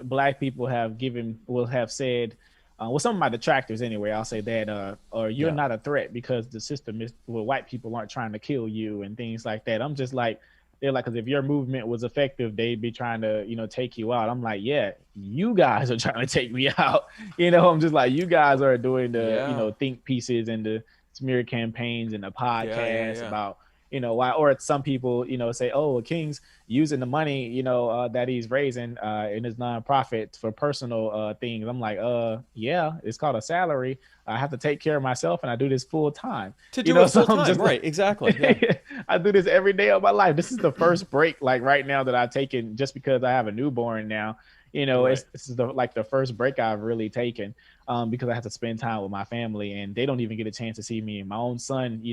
Speaker 4: black people have said Well, some of my detractors anyway, I'll say that, or you're
Speaker 3: Yeah.
Speaker 4: not a threat because the system is, well, white people aren't trying to kill you and things like that. I'm just like, they're like, because if your movement was effective, they'd be trying to, take you out. I'm like, yeah, you guys are trying to take me out. I'm just like, you guys are doing the,
Speaker 3: Yeah.
Speaker 4: think pieces and the smear campaigns and the podcasts
Speaker 3: Yeah.
Speaker 4: about, why, or some people, say, oh, King's using the money, that he's raising in his nonprofit for personal things. I'm like, yeah, it's called a salary. I have to take care of myself, and I do this full time.
Speaker 3: To do it
Speaker 4: So
Speaker 3: full
Speaker 4: I'm
Speaker 3: time,
Speaker 4: just
Speaker 3: right? Exactly. Yeah.
Speaker 4: I do this every day of my life. This is the first break, like right now, that I've taken just because I have a newborn now.
Speaker 3: Right.
Speaker 4: This is the first break I've really taken, because I have to spend time with my family, and they don't even get a chance to see me. My own son,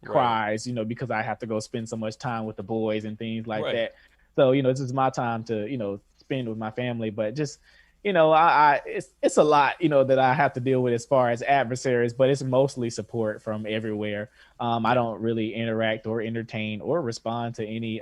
Speaker 4: cries, because I have to go spend so much time with the boys and things like
Speaker 3: Right.
Speaker 4: that. So, this is my time to, spend with my family, but just, I it's a lot, that I have to deal with as far as adversaries, but it's mostly support from everywhere. I don't really interact or entertain or respond to any,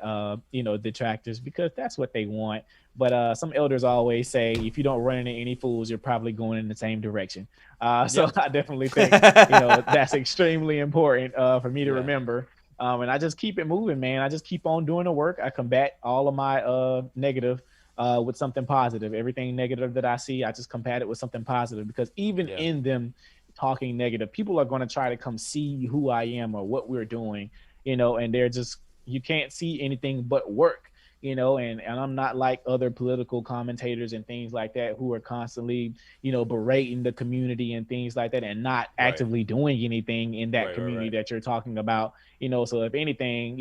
Speaker 4: detractors, because that's what they want. But some elders always say, if you don't run into any fools, you're probably going in the same direction. So
Speaker 3: Yep.
Speaker 4: I definitely think, that's extremely important for me to
Speaker 3: Yeah.
Speaker 4: remember. And I just keep it moving, man. I just keep on doing the work. I combat all of my negative with something positive. Everything negative that I see, I just combat it with something positive, because even
Speaker 3: Yeah.
Speaker 4: in them talking negative, people are going to try to come see who I am or what we're doing, and they're just, you can't see anything but work, and I'm not like other political commentators and things like that who are constantly, berating the community and things like that, and not
Speaker 3: Right.
Speaker 4: actively doing anything in that
Speaker 3: Right,
Speaker 4: community
Speaker 3: right.
Speaker 4: that you're talking about. So if anything,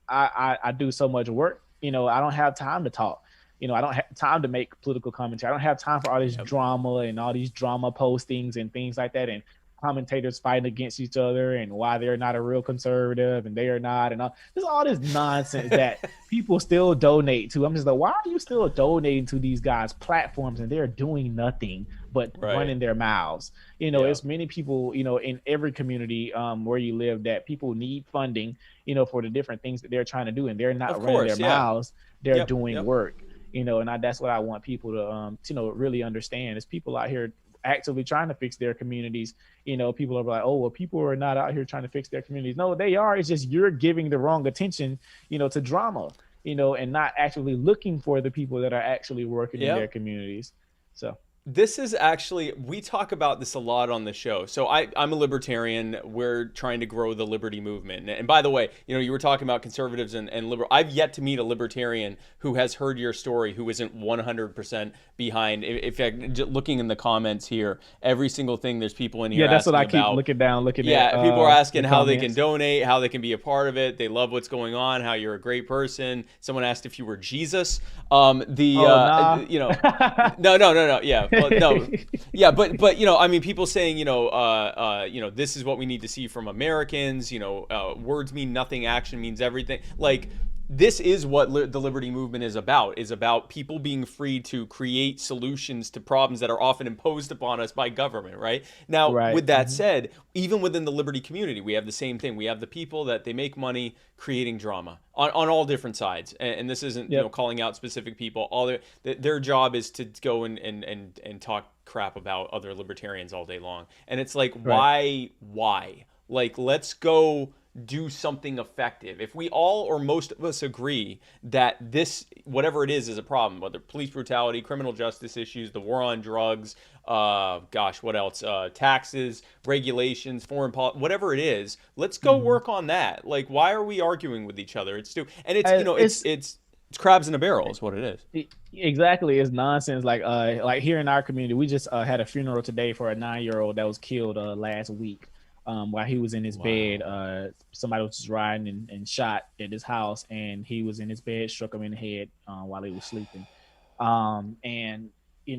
Speaker 4: I do so much work, I don't have time to talk. I don't have time to make political commentary. I don't have time for all this
Speaker 3: Yep.
Speaker 4: drama and all these drama postings and things like that, and commentators fighting against each other and why they're not a real conservative and they are not, and all this nonsense that people still donate to. I'm just like, why are you still donating to these guys' platforms and they're doing nothing but
Speaker 3: Right.
Speaker 4: running their mouths?
Speaker 3: Yeah.
Speaker 4: It's many people, in every community where you live, that people need funding, for the different things that they're trying to do, and they're not
Speaker 3: Of
Speaker 4: running
Speaker 3: course,
Speaker 4: their
Speaker 3: yeah.
Speaker 4: mouths. They're
Speaker 3: Yep,
Speaker 4: doing
Speaker 3: yep.
Speaker 4: work. And that's what I want people to really understand, is people out here actively trying to fix their communities. People are like, oh, well, people are not out here trying to fix their communities. No, they are. It's just you're giving the wrong attention, to drama, and not actually looking for the people that are actually working in their communities. So
Speaker 3: This is actually, we talk about this a lot on the show. So I'm a libertarian. We're trying to grow the liberty movement. And by the way, you were talking about conservatives and liberal. I've yet to meet a libertarian who has heard your story who isn't 100% behind. In fact, looking in the comments here, every single thing, there's people in here.
Speaker 4: Yeah, that's what I
Speaker 3: asking
Speaker 4: keep
Speaker 3: about,
Speaker 4: looking down, looking at.
Speaker 3: Yeah, people are asking
Speaker 4: the
Speaker 3: how they can
Speaker 4: comments.
Speaker 3: donate, how they can be a part of it. They love what's going on, how you're a great person. Someone asked if you were Jesus.
Speaker 4: Nah.
Speaker 3: No, yeah, well, no. Yeah, but I mean, people saying, this is what we need to see from Americans. Words mean nothing, action means everything. Like, this is what the liberty movement is about people being free to create solutions to problems that are often imposed upon us by government, right? Now,
Speaker 4: Right.
Speaker 3: with that said, even within the liberty community, we have the same thing. We have the people that they make money creating drama on all different sides. And this isn't, calling out specific people. All their job is to go and talk crap about other libertarians all day long. And it's like, why? Like, let's go do something effective. If we all or most of us agree that this, whatever it is a problem, whether police brutality, criminal justice issues, the war on drugs, what else? Taxes, regulations, foreign policy, whatever it is, let's go work on that. Like, why are we arguing with each other? It's crabs in a barrel is what it is.
Speaker 4: Exactly, it's nonsense. Like here in our community, we just had a funeral today for a 9-year-old that was killed last week. While he was in his bed, somebody was just riding and shot at his house, and he was in his bed, struck him in the head while he was sleeping. And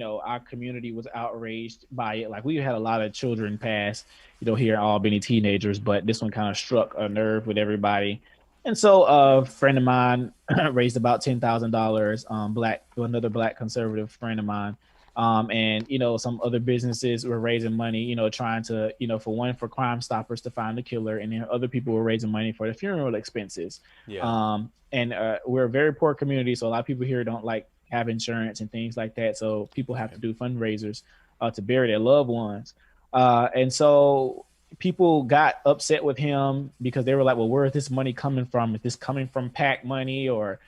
Speaker 4: our community was outraged by it. Like, we had a lot of children pass, here in Albany, teenagers, but this one kind of struck a nerve with everybody. And so a friend of mine raised about $10,000, another black conservative friend of mine. And some other businesses were raising money, trying to, for Crime Stoppers to find the killer, and then other people were raising money for the funeral expenses. And we're a very poor community, so a lot of people here don't have insurance and things like that, so people have to do fundraisers. to bury their loved ones. And so people got upset with him because they were like, well, where is this money coming from? Is this coming from PAC money, or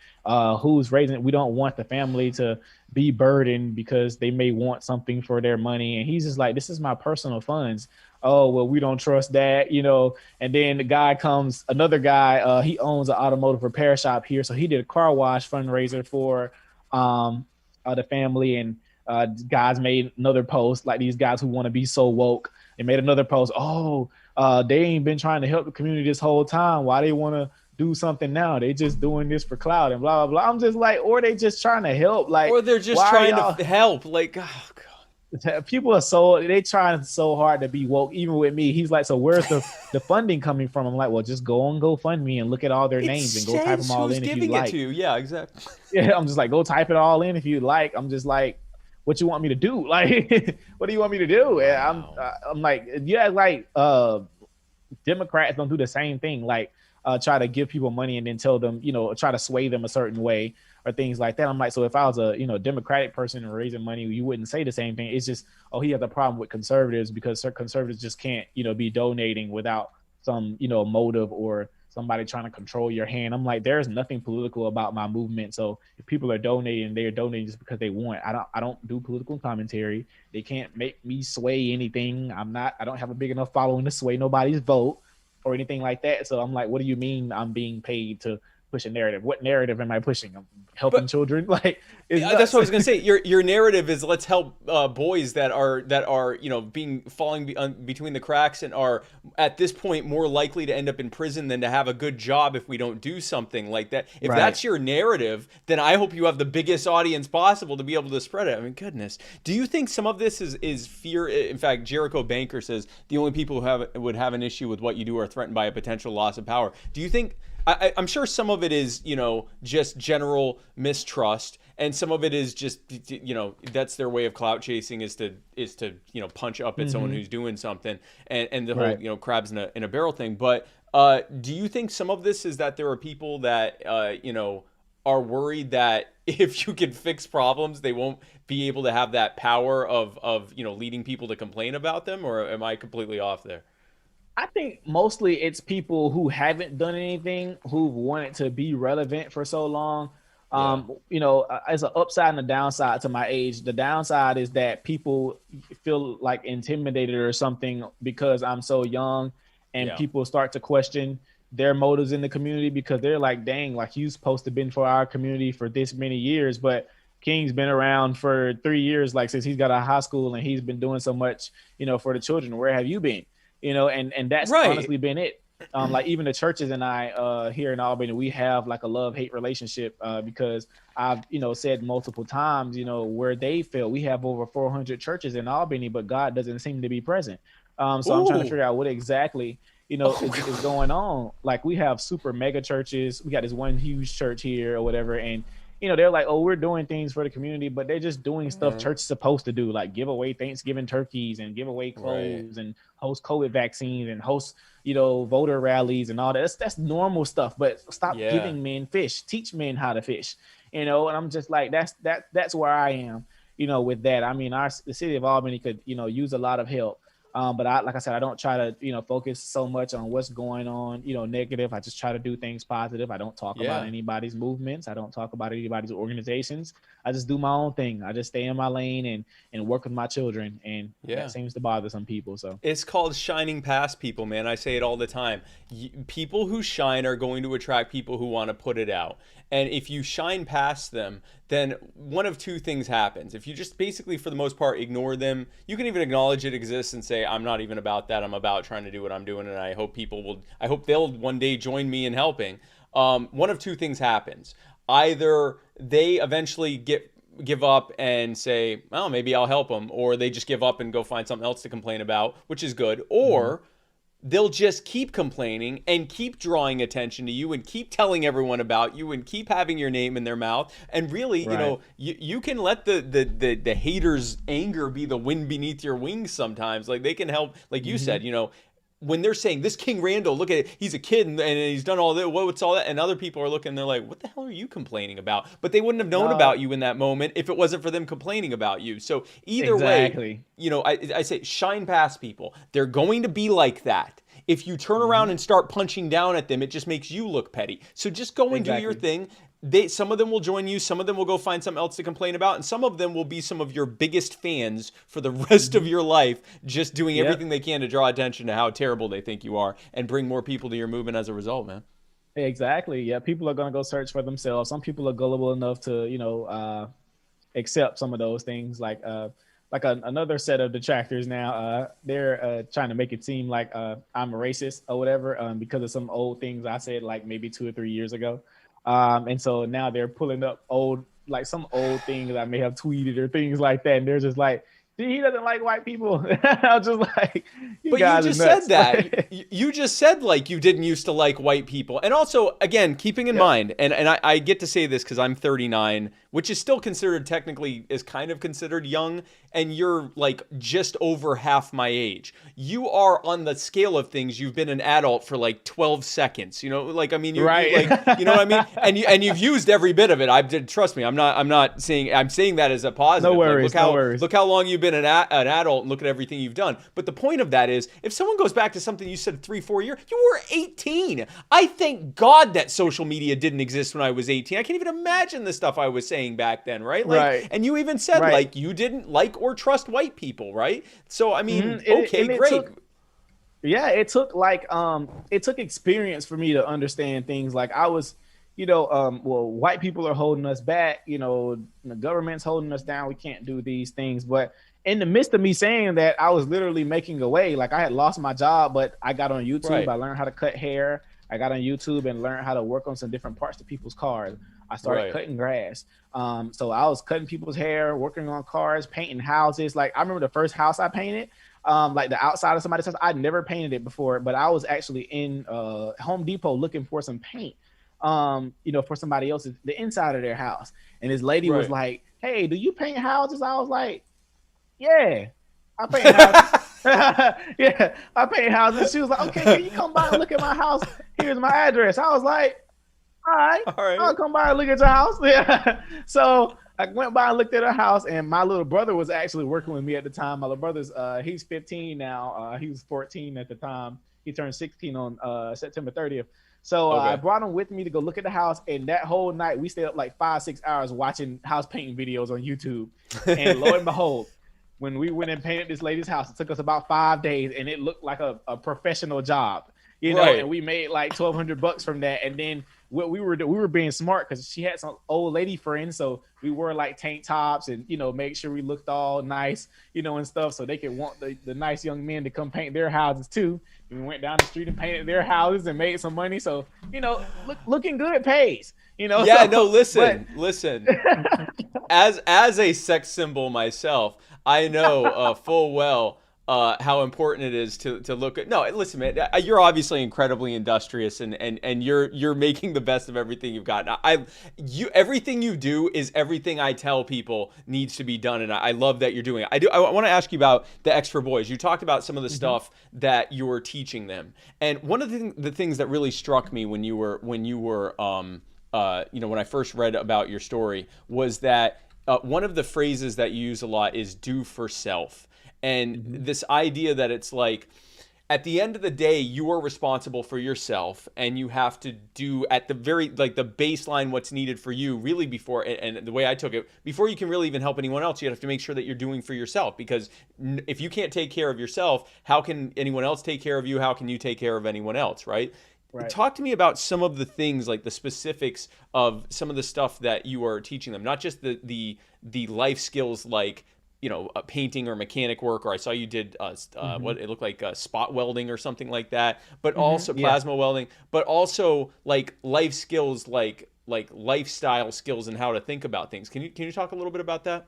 Speaker 4: who's raising it? We don't want the family to be burdened because they may want something for their money. And he's just like, this is my personal funds. Oh, well, we don't trust that, you know. And then the guy comes, another guy, he owns an automotive repair shop here. So he did a car wash fundraiser for the family. And guys made another post, like these guys who want to be so woke. They made another post. Oh, they ain't been trying to help the community this whole time. Why they want to do something now? They just doing this for clout and blah, blah, blah. I'm just like, or they just trying to help. Like,
Speaker 3: or they're just trying to help. Like, oh, God.
Speaker 4: People are they trying so hard to be woke. Even with me, he's like, so where's the funding coming from? I'm like, well, just go on GoFundMe and look at all their names and go type them all in if you like.
Speaker 3: Yeah, exactly.
Speaker 4: Yeah, I'm just like, go type it all in if you like. I'm just like, what you want me to do? Like, what do you want me to do? And I'm like, yeah, like Democrats don't do the same thing. Like, try to give people money and then tell them, you know, try to sway them a certain way or things like that. I'm like, so if I was a, you know, Democratic person raising money, you wouldn't say the same thing. It's just, oh, he has a problem with conservatives because conservatives just can't, you know, be donating without some, you know, motive or somebody trying to control your hand. I'm like, there's nothing political about my movement. So if people are donating, they're donating just because they want. I don't do political commentary. They can't make me sway anything. I don't have a big enough following to sway nobody's vote or anything like that. So I'm like, what do you mean I'm being paid to push a narrative? What narrative am I pushing? I'm helping children. Like,
Speaker 3: that's what I was gonna say. Your narrative is let's help boys that are you know falling between the cracks and are at this point more likely to end up in prison than to have a good job if we don't do something like that. If that's your narrative, then I hope you have the biggest audience possible to be able to spread it. I mean, goodness, do you think some of this is fear? In fact, Jericho Banker says the only people who would have an issue with what you do are threatened by a potential loss of power. Do you think? I'm sure some of it is, you know, just general mistrust, and some of it is just, you know, that's their way of clout chasing is to you know, punch up at someone who's doing something, and the whole, you know, crabs in a barrel thing. But do you think some of this is that there are people that you know, are worried that if you can fix problems, they won't be able to have that power of you know, leading people to complain about them, or am I completely off there?
Speaker 4: I think mostly it's people who haven't done anything, who've wanted to be relevant for so long. You know, as an upside and a downside to my age, the downside is that people feel like intimidated or something because I'm so young, and people start to question their motives in the community because they're like, dang, like you supposed to been for our community for this many years, but King's been around for 3 years, like since he's got out of high school, and he's been doing so much, you know, for the children. Where have you been? You know, and that's honestly been it. Like even the churches and I here in Albany, we have like a love-hate relationship because I've, you know, said multiple times, you know, where they feel we have over 400 churches in Albany, but God doesn't seem to be present. So I'm trying to figure out what exactly, you know, is going on. Like we have super mega churches. We got this one huge church here or whatever. And, you know, they're like, oh, we're doing things for the community, but they're just doing stuff church is supposed to do, like give away Thanksgiving turkeys and give away clothes and host COVID vaccines and host, you know, voter rallies and all that. That's normal stuff, but stop giving men fish, teach men how to fish, you know? And I'm just like, that's where I am, you know, with that. I mean, the city of Albany could, you know, use a lot of help. But like I said, I don't try to, you know, focus so much on what's going on, you know, negative. I just try to do things positive. I don't talk about anybody's movements. I don't talk about anybody's organizations. I just do my own thing. I just stay in my lane and work with my children. And that seems to bother some people. So
Speaker 3: it's called shining past people, man. I say it all the time. People who shine are going to attract people who want to put it out. And if you shine past them, then one of two things happens. If you just basically, for the most part, ignore them, you can even acknowledge it exists and say, I'm not even about that. I'm about trying to do what I'm doing. And I hope they'll one day join me in helping. One of two things happens. Either they eventually give up and say, well, maybe I'll help them, or they just give up and go find something else to complain about, which is good. Or they'll just keep complaining and keep drawing attention to you and keep telling everyone about you and keep having your name in their mouth. And really, you know, you can let the haters' anger be the wind beneath your wings sometimes. Like they can help, like you said, you know, when they're saying this King Randall, look at it, he's a kid and he's done all that, what's all that? And other people are looking, they're like, what the hell are you complaining about? But they wouldn't have known about you in that moment if it wasn't for them complaining about you. So either way, you know, I say shine past people. They're going to be like that. If you turn around and start punching down at them, it just makes you look petty. So just go and do your thing. Some of them will join you, some of them will go find something else to complain about, and some of them will be some of your biggest fans for the rest of your life, just doing everything they can to draw attention to how terrible they think you are and bring more people to your movement as a result, man.
Speaker 4: Exactly. Yeah, people are going to go search for themselves. Some people are gullible enough to, you know, accept some of those things. Like another set of detractors now, they're trying to make it seem like I'm a racist or whatever because of some old things I said like maybe 2 or 3 years ago. And so now they're pulling up some old things I may have tweeted or things like that. And they're just like, he doesn't like white people. I was just like, you just
Speaker 3: said that. You just said like you didn't used to like white people. And also, again, keeping in mind, and I get to say this because I'm 39, which is still considered technically is kind of considered young. And you're like just over half my age. You are on the scale of things. You've been an adult for like 12 seconds. You know, like I mean, you're like, you know what I mean. And you've used every bit of it. Trust me. I'm saying that as a positive.
Speaker 4: No worries.
Speaker 3: Like,
Speaker 4: no worries.
Speaker 3: Look how long you've been an adult, and look at everything you've done. But the point of that is, if someone goes back to something you said 3-4 years, you were 18. I thank God that social media didn't exist when I was 18. I can't even imagine the stuff I was saying back then, right? Like, and you even said like you didn't like or trust white people, right? So I mean, okay, great.
Speaker 4: It took experience for me to understand things. Like I was, you know, white people are holding us back, you know, the government's holding us down. We can't do these things. But in the midst of me saying that, I was literally making a way. Like I had lost my job, but I got on YouTube. I learned how to cut hair. I got on YouTube and learned how to work on some different parts of people's cars. I started cutting grass. So I was cutting people's hair, working on cars, painting houses. Like I remember the first house I painted, like the outside of somebody's house. I'd never painted it before, but I was actually in Home Depot looking for some paint, you know, for somebody else's, the inside of their house. And this lady was like, hey, do you paint houses? I was like, yeah, I paint houses. Yeah, I paint houses. She was like, okay, can you come by and look at my house? Here's my address. I was like, all right. I'll come by and look at your house. Yeah. So I went by and looked at her house, and my little brother was actually working with me at the time. My little brother's, he's 15 now. He was 14 at the time. He turned 16 on September 30th. So I brought him with me to go look at the house, and that whole night we stayed up like 5-6 hours watching house painting videos on YouTube. And lo and behold, when we went and painted this lady's house, it took us about 5 days, and it looked like a professional job, you know. And we made like $1,200 from that. And then what we were being smart because she had some old lady friends, so we wore like tank tops and, you know, make sure we looked all nice, you know, and stuff, so they could want the nice young men to come paint their houses too. And we went down the street and painted their houses and made some money. So, you know, looking good pays, you know.
Speaker 3: Yeah, so, listen. As a sex symbol myself, I know full well how important it is to look at. No, listen, man, you're obviously incredibly industrious, and you're making the best of everything you've got. Everything you do is everything I tell people needs to be done, and I love that you're doing it. I want to ask you about the X for Boys. You talked about some of the stuff that you were teaching them, and one of the things that really struck me when you were you know, when I first read about your story was that one of the phrases that you use a lot is "do for self." And this idea that it's like, at the end of the day, you are responsible for yourself, and you have to do at the very, like the baseline, what's needed for you really before, and the way I took it, before you can really even help anyone else, you have to make sure that you're doing for yourself, because if you can't take care of yourself, how can anyone else take care of you? How can you take care of anyone else, right? Talk to me about some of the things, like the specifics of some of the stuff that you are teaching them, not just the life skills like, you know, painting or mechanic work, or I saw you did what it looked like spot welding or something like that, but also plasma welding, but also like life skills, like lifestyle skills and how to think about things. Can you talk a little bit about that?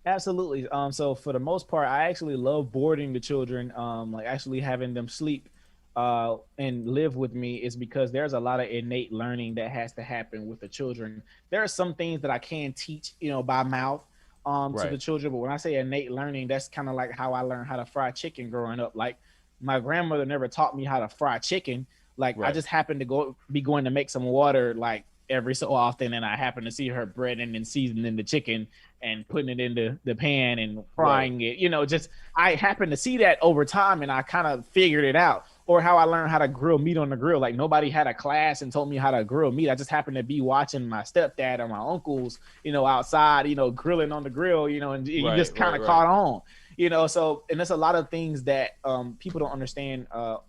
Speaker 4: Absolutely. So for the most part, I actually love boarding the children, like actually having them sleep and live with me, is because there's a lot of innate learning that has to happen with the children. There are some things that I can teach, you know, by mouth to the children, but when I say innate learning, that's kind of like how I learned how to fry chicken growing up. Like my grandmother never taught me how to fry chicken. Like I
Speaker 3: Right.
Speaker 4: just happened to be going to make some water like every so often, and I happened to see her breading and seasoning the chicken and putting it into the pan and frying it. You know, just I happened to see that over time, and I kind of figured it out. Or how I learned how to grill meat on the grill. Like nobody had a class and told me how to grill meat. I just happened to be watching my stepdad or my uncles, you know, outside, you know, grilling on the grill, you know, and you just kind of caught on, you know. So, and there's a lot of things that people don't understand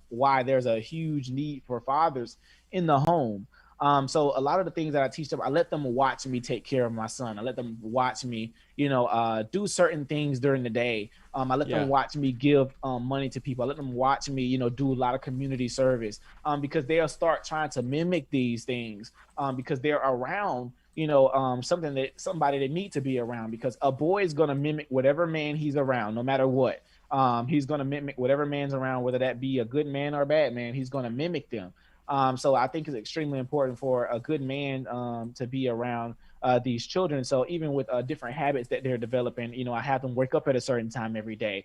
Speaker 4: why there's a huge need for fathers in the home. So a lot of the things that I teach them, I let them watch me take care of my son. I let them watch me, you know, do certain things during the day. I let them watch me give money to people. I let them watch me, you know, do a lot of community service because they'll start trying to mimic these things because they're around, you know, somebody that need to be around, because a boy is going to mimic whatever man he's around, no matter what. He's going to mimic whatever man's around, whether that be a good man or a bad man. He's going to mimic them. So I think it's extremely important for a good man to be around these children. So even with different habits that they're developing, you know, I have them wake up at a certain time every day,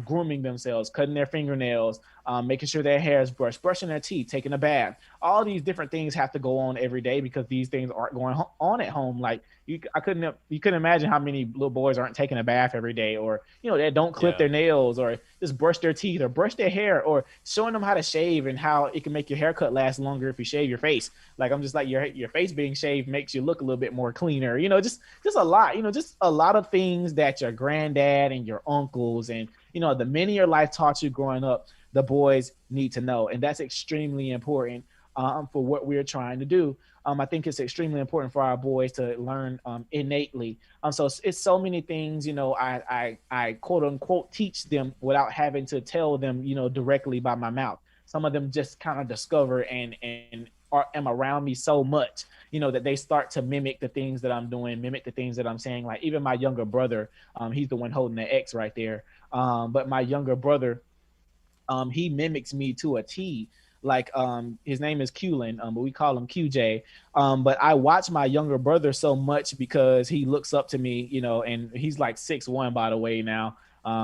Speaker 4: grooming themselves, cutting their fingernails, making sure their hair is brushed, brushing their teeth, taking a bath. All these different things have to go on every day because these things aren't going on at home. Like you couldn't imagine how many little boys aren't taking a bath every day, or, you know, they don't clip their nails or just brush their teeth or brush their hair, or showing them how to shave and how it can make your haircut last longer if you shave your face. Like I'm just like your face being shaved makes you look a little bit more cleaner, you know, just a lot, you know, just a lot of things that your granddad and your uncles and, you know, the men in your life taught you growing up, the boys need to know. And that's extremely important for what we're trying to do. I think it's extremely important for our boys to learn innately. So it's so many things, you know, I quote unquote teach them without having to tell them, you know, directly by my mouth. Some of them just kind of discover and am around me so much, you know, that they start to mimic the things that I'm doing, mimic the things that I'm saying. Like even my younger brother, he's the one holding the X right there. But my younger brother, he mimics me to a T. Like his name is Qlin, but we call him QJ. But I watch my younger brother so much because he looks up to me, you know, and he's like 6'1", by the way now.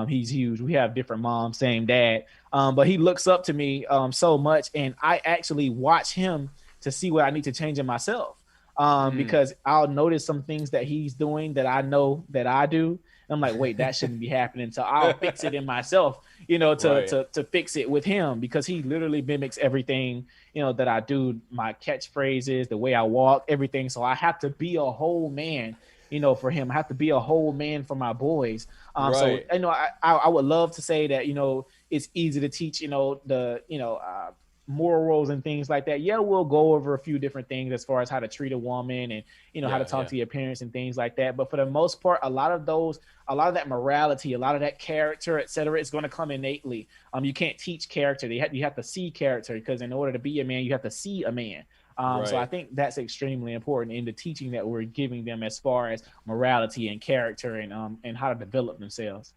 Speaker 4: He's huge. We have different moms, same dad. But he looks up to me so much, and I actually watch him to see what I need to change in myself. Because I'll notice some things that he's doing that I know that I do. And I'm like, wait, that shouldn't be happening. So I'll fix it in myself, you know, to fix it with him, because he literally mimics everything, you know, that I do, my catchphrases, the way I walk, everything. So I have to be a whole man, you know, for him. I have to be a whole man for my boys. So, you know, I would love to say that, you know, it's easy to teach, you know, the, you know, morals and things like that. Yeah, we'll go over a few different things as far as how to treat a woman and, you know, how to talk to your parents and things like that. But for the most part, a lot of that morality, a lot of that character, etc., is going to come innately. You can't teach character. You have to see character, because in order to be a man, you have to see a man. So I think that's extremely important in the teaching that we're giving them as far as morality and character and how to develop themselves.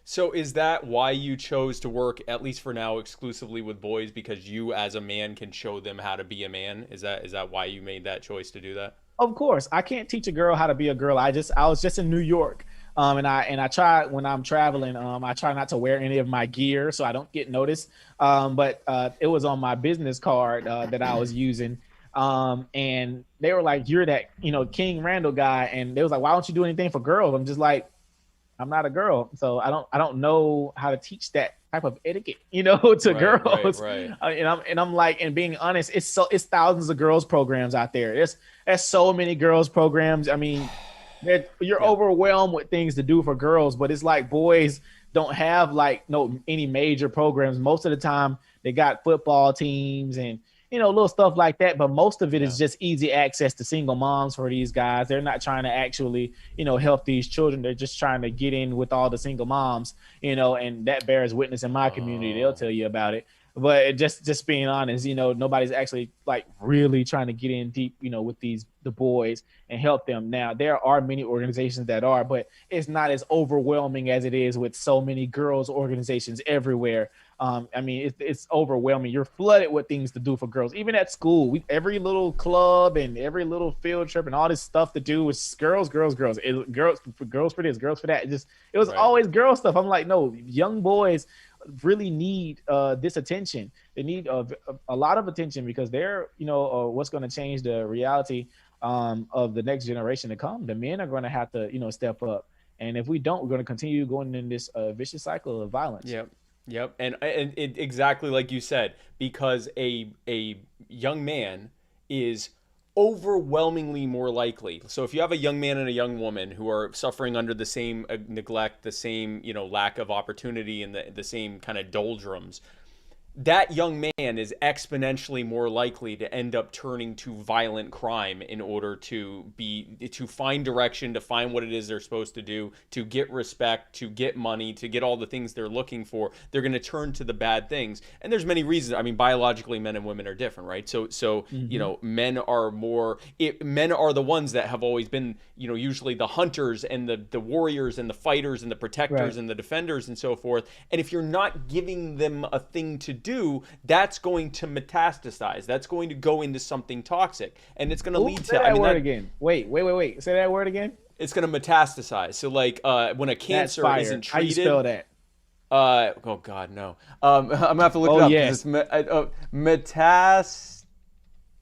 Speaker 3: So is that why you chose to work, at least for now, exclusively with boys? Because you as a man can show them how to be a man? Is that why you made that choice to do that?
Speaker 4: Of course. I can't teach a girl how to be a girl. I was just in New York. And I try, when I'm traveling, I try not to wear any of my gear so I don't get noticed. But it was on my business card that I was using. And they were like, "You're that, you know, King Randall guy." And they was like, "Why don't you do anything for girls?" I'm just like, I'm not a girl, so I don't know how to teach that type of etiquette, you know, to girls. And I'm like, and being honest, it's thousands of girls programs out there. There's so many girls programs. I mean, you're overwhelmed with things to do for girls, but it's like boys don't have like any major programs. Most of the time they got football teams and, you know, little stuff like that. But most of it is just easy access to single moms for these guys. They're not trying to actually, you know, help these children. They're just trying to get in with all the single moms, you know, and that bears witness in my community. They'll tell you about it. But just being honest, you know, nobody's actually like really trying to get in deep, you know, with the boys and help them. Now, there are many organizations that are, but it's not as overwhelming as it is with so many girls organizations everywhere. I mean, it's overwhelming. You're flooded with things to do for girls. Even at school, every little club and every little field trip and all this stuff to do with girls. Girls for this, girls for that. It was always girl stuff. I'm like, no, young boys, really need this attention. They need a lot of attention because they're, what's going to change the reality of the next generation to come. The men are going to have to, step up. And if we don't, we're going to continue going in this vicious cycle of violence.
Speaker 3: Yep. Yep. And it, exactly like you said, because a young man is overwhelmingly more likely. So if you have a young man and a young woman who are suffering under the same neglect, the same, lack of opportunity, and the same kind of doldrums, that young man is exponentially more likely to end up turning to violent crime in order to find direction, to find what it is they're supposed to do, to get respect, to get money, to get all the things they're looking for. They're going to turn to the bad things. And there's many reasons. I mean, biologically, men and women are different, right? So men are the ones that have always been, usually the hunters and the warriors and the fighters and the protectors, right, and the defenders and so forth. And if you're not giving them a thing to do, that's going to metastasize. That's going to go into something toxic, and it's going to lead to.
Speaker 4: Say that word again. Wait. Say that word again.
Speaker 3: It's going to metastasize. So, like, when a cancer isn't treated.
Speaker 4: How you spell that?
Speaker 3: Oh God, no. I'm gonna have to look it up.
Speaker 4: Yes.
Speaker 3: Metastasize.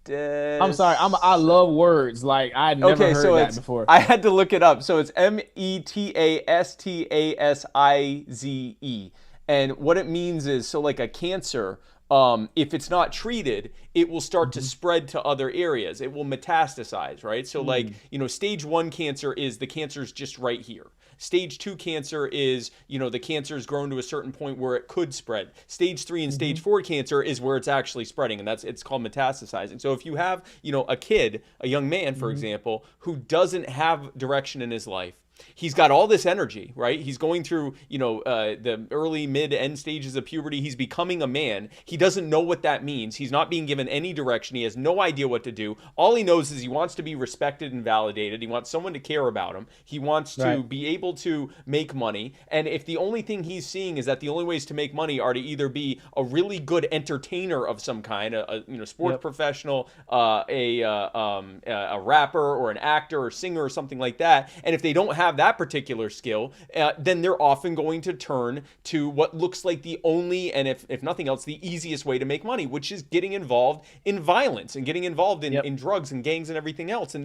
Speaker 4: I'm sorry. I love words. Like I never heard that before.
Speaker 3: I had to look it up. So it's metastasize. And what it means is, so like a cancer, if it's not treated, it will start to spread to other areas. It will metastasize, right? So like, stage 1 cancer is the cancer's just right here. Stage 2 cancer is, the cancer's grown to a certain point where it could spread. Stage 3 and stage 4 cancer is where it's actually spreading, and it's called metastasizing. So if you have, a kid, a young man, for example, who doesn't have direction in his life, he's got all this energy, right? He's going through, the early, mid, end stages of puberty. He's becoming a man. He doesn't know what that means. He's not being given any direction. He has no idea what to do. All he knows is he wants to be respected and validated. He wants someone to care about him. He wants to be able to make money. And if the only thing he's seeing is that the only ways to make money are to either be a really good entertainer of some kind, a sports professional, a rapper or an actor or singer or something like that, and if they don't have that particular skill, then they're often going to turn to what looks like the only, and if nothing else, the easiest way to make money, which is getting involved in violence and getting involved in drugs and gangs and everything else. And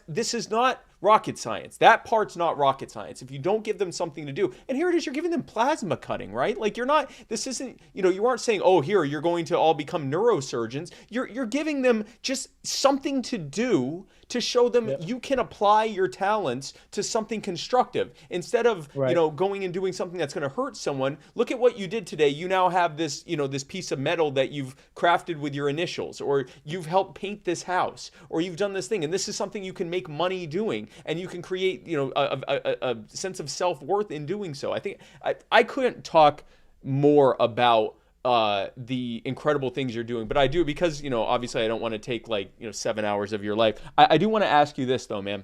Speaker 3: this is not rocket science. That part's not rocket science. If you don't give them something to do, and here it is, you're giving them plasma cutting, right? Like you aren't saying, oh, here, you're going to all become neurosurgeons. You're giving them just something to do to show them you can apply your talents to something constructive instead of, going and doing something that's going to hurt someone. Look at what you did today. You now have this, this piece of metal that you've crafted with your initials, or you've helped paint this house, or you've done this thing. And this is something you can make money doing, and you can create, a sense of self-worth in doing so. I think I couldn't talk more about the incredible things you're doing, but I do, because, obviously I don't want to take 7 hours of your life. I do want to ask you this though, man.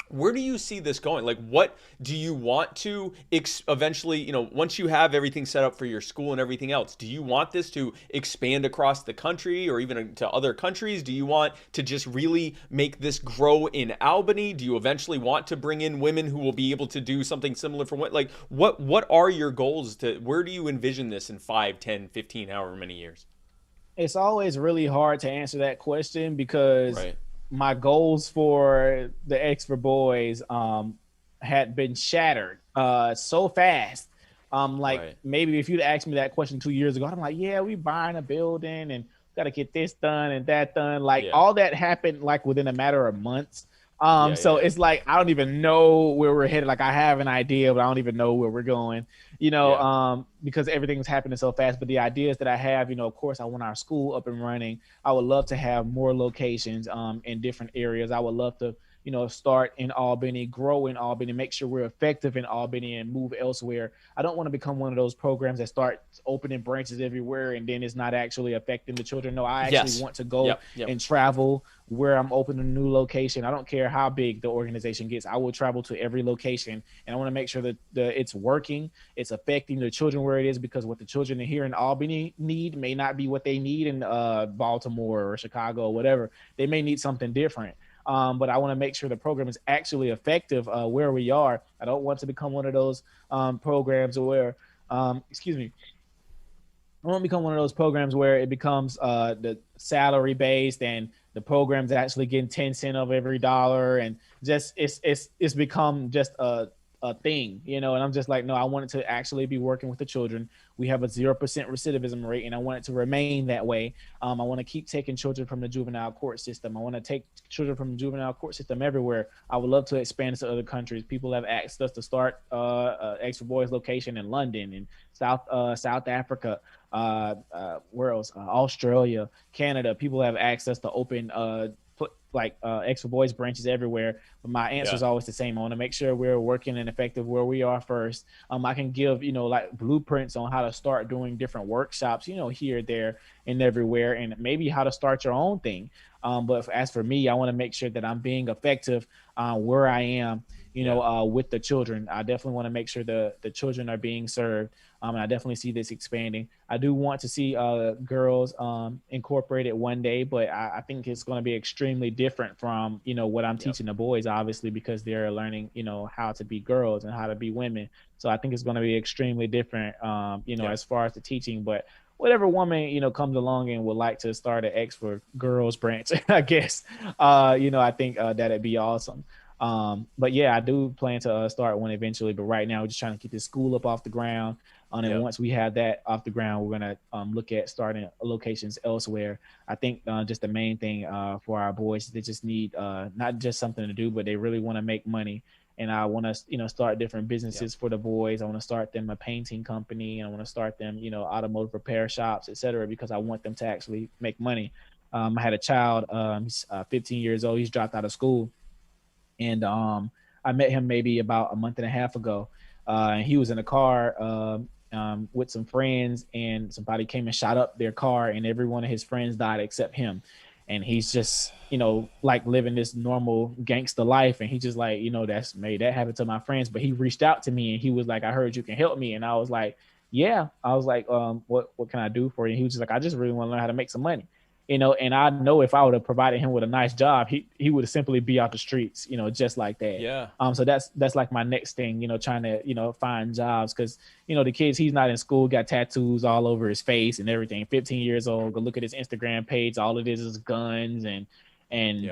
Speaker 3: Where do you see this going? Like, what do you want to eventually, once you have everything set up for your school and everything else, do you want this to expand across the country or even to other countries? Do you want to just really make this grow in Albany? Do you eventually want to bring in women who will be able to do something similar for what are your goals where do you envision this in 5, 10, 15, however many years?
Speaker 4: It's always really hard to answer that question because my goals for the X for Boys had been shattered so fast. Maybe if you'd asked me that question 2 years ago, I'm like, yeah, we buying a building and got to get this done and that done. All that happened within a matter of months. It's like I don't even know where we're headed. I have an idea, but I don't even know where we're going. Because everything's happening so fast. But the ideas that I have, of course, I want our school up and running. I would love to have more locations in different areas. I would love to, start in Albany, grow in Albany, make sure we're effective in Albany and move elsewhere. I don't want to become one of those programs that start opening branches everywhere and then it's not actually affecting the children. No, I actually want to go and travel where I'm opening a new location. I don't care how big the organization gets. I will travel to every location, and I want to make sure that it's working, it's affecting the children where it is, because what the children here in Albany need may not be what they need in Baltimore or Chicago or whatever. They may need something different. But I want to make sure the program is actually effective where we are. I don't want to become one of those programs where excuse me, I want to become one of those programs where it becomes the salary based and the program's actually getting 10 cents of every dollar, and just it's become just a thing, you know. And I'm just like, no, I want it to actually be working with the children. We have a 0% recidivism rate, and I want it to remain that way. I want to keep taking children from the juvenile court system. I want to take children from the juvenile court system everywhere. I would love to expand it to other countries. People have asked us to start X for Boys location in London and South Africa, where else? Australia, Canada. People have asked us to open X for Boys branches everywhere. But my answer is always the same. I want to make sure we're working and effective where we are first. I can give, like blueprints on how to start doing different workshops, here, there, and everywhere, and maybe how to start your own thing. But as for me, I want to make sure that I'm being effective where I am, with the children. I definitely want to make sure the children are being served. And I definitely see this expanding. I do want to see girls incorporated one day, but I think it's going to be extremely different from, what I'm teaching the boys, obviously, because they're learning, how to be girls and how to be women. So I think it's going to be extremely different, as far as the teaching. But whatever woman, comes along and would like to start an X for Girls branch, I guess, I think that'd be awesome. But yeah, I do plan to start one eventually, but right now we're just trying to keep this school up off the ground. And once we have that off the ground, we're going to look at starting locations elsewhere. I think just the main thing for our boys, they just need not just something to do, but they really want to make money. And I want to, start different businesses for the boys. I want to start them a painting company. I want to start them, automotive repair shops, etc., because I want them to actually make money. I had a child, he's 15 years old. He's dropped out of school. And I met him maybe about a month and a half ago. And he was in a car with some friends, and somebody came and shot up their car, and every one of his friends died except him. And he's just, like living this normal gangster life. And he just like, that's made that happen to my friends. But he reached out to me and he was like, I heard you can help me. And I was like, yeah. I was like, what can I do for you? And he was just like, I just really want to learn how to make some money. And I know if I would have provided him with a nice job, he would simply be out the streets, just like that.
Speaker 3: Yeah.
Speaker 4: So that's like my next thing, trying to, find jobs, because, the kids, he's not in school, got tattoos all over his face and everything. 15 years old, go look at his Instagram page. All it is guns and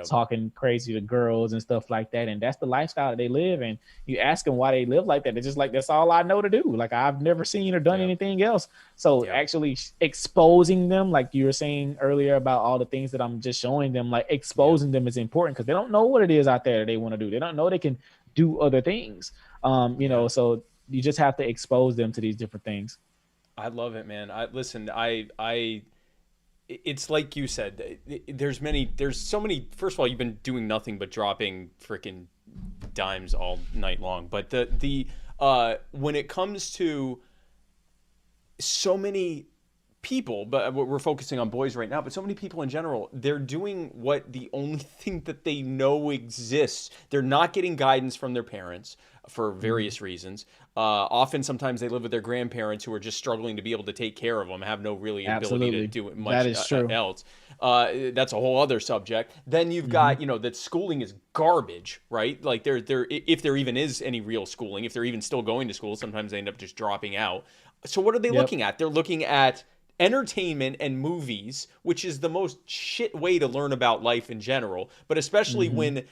Speaker 4: talking crazy to girls and stuff like that. And that's the lifestyle that they live. And you ask them why they live like that. It's just like, that's all I know to do. Like, I've never seen or done anything else. So actually exposing them, like you were saying earlier about all the things that I'm just showing them, like exposing them is important, because they don't know what it is out there that they want to do. They don't know they can do other things. So you just have to expose them to these different things.
Speaker 3: I love it, man. It's like you said, there's so many, first of all, you've been doing nothing but dropping freaking dimes all night long. But when it comes to so many people, but we're focusing on boys right now, but so many people in general, they're doing what the only thing that they know exists. They're not getting guidance from their parents for various reasons. Often, sometimes they live with their grandparents who are just struggling to be able to take care of them, have no really ability to do much
Speaker 4: that is true.
Speaker 3: else. That's a whole other subject. Then you've got, that schooling is garbage, right? Like if there even is any real schooling, if they're even still going to school, sometimes they end up just dropping out. So what are they looking at? They're looking at entertainment and movies, which is the most shit way to learn about life in general, but especially when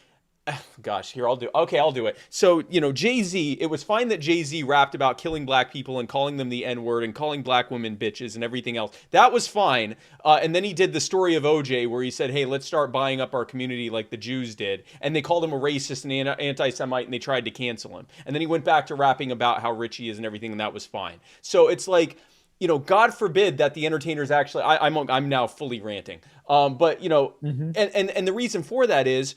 Speaker 3: I'll do it. So, Jay-Z, it was fine that Jay-Z rapped about killing black people and calling them the N-word and calling black women bitches and everything else. That was fine. And then he did the story of OJ, where he said, hey, let's start buying up our community like the Jews did. And they called him a racist and anti-Semite, and they tried to cancel him. And then he went back to rapping about how rich he is and everything, and that was fine. So it's like, God forbid that the entertainers actually, I'm now fully ranting. And the reason for that is,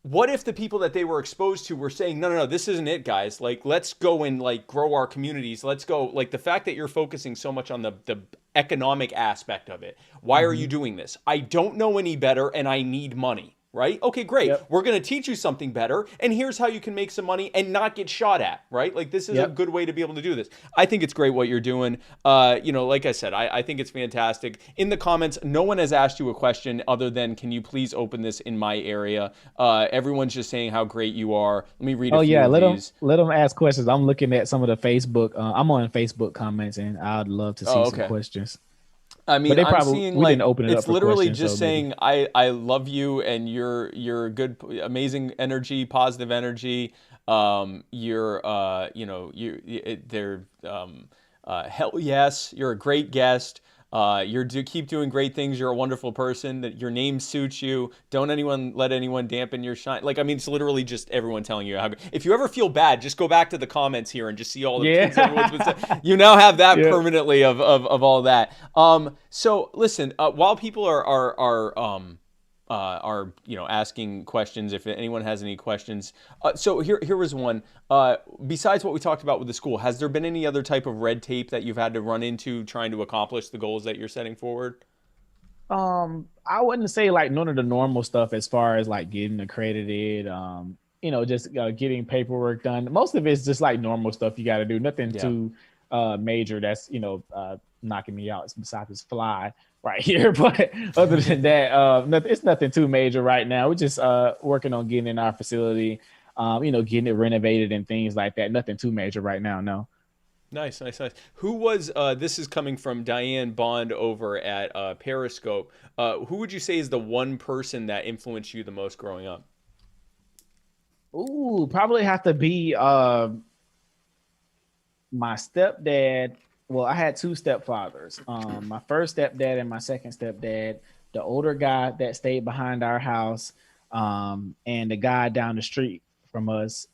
Speaker 3: what if the people that they were exposed to were saying, no, this isn't it, guys. Like, let's go and grow our communities. Let's go. Like, the fact that you're focusing so much on the economic aspect of it. Why are you doing this? I don't know any better, and I need money. right? Okay, great.
Speaker 4: Yep.
Speaker 3: We're going to teach you something better, and here's how you can make some money and not get shot at, right? Like, this is a good way to be able to do this. I think it's great what you're doing. Like I said, I think it's fantastic. In the comments, no one has asked you a question other than, can you please open this in my area? Everyone's just saying how great you are. Let me read a few of these.
Speaker 4: Let them ask questions. I'm looking at some of the Facebook. I'm on Facebook comments, and I'd love to see some questions.
Speaker 3: I mean, I'm seeing
Speaker 4: we
Speaker 3: like
Speaker 4: didn't open it
Speaker 3: it's
Speaker 4: up for
Speaker 3: literally
Speaker 4: questions,
Speaker 3: just
Speaker 4: so
Speaker 3: saying I love you, and you're good, amazing energy, positive energy. Hell yes, you're a great guest. Keep doing great things. You're a wonderful person. That your name suits you. Don't let anyone dampen your shine. Like, I mean, it's literally just everyone telling you how. If you ever feel bad, just go back to the comments here and just see all the things everyone's been saying. You now have that permanently of all that. So listen, while people are asking questions, if anyone has any questions. So here was one. Besides what we talked about with the school, has there been any other type of red tape that you've had to run into trying to accomplish the goals that you're setting forward?
Speaker 4: I wouldn't say like none of the normal stuff as far as like getting accredited, just getting paperwork done. Most of it's just like normal stuff you got to do. Nothing too major that's, knocking me out besides this fly right here. But other than that, it's nothing too major right now. We're just working on getting in our facility, getting it renovated and things like that. Nothing too major right now, no.
Speaker 3: Nice. Who was, this is coming from Diane Bond over at Periscope. Who would you say is the one person that influenced you the most growing up?
Speaker 4: Ooh, probably have to be my stepdad. Well, I had two stepfathers. My first stepdad and my second stepdad. The older guy that stayed behind our house, and the guy down the street from us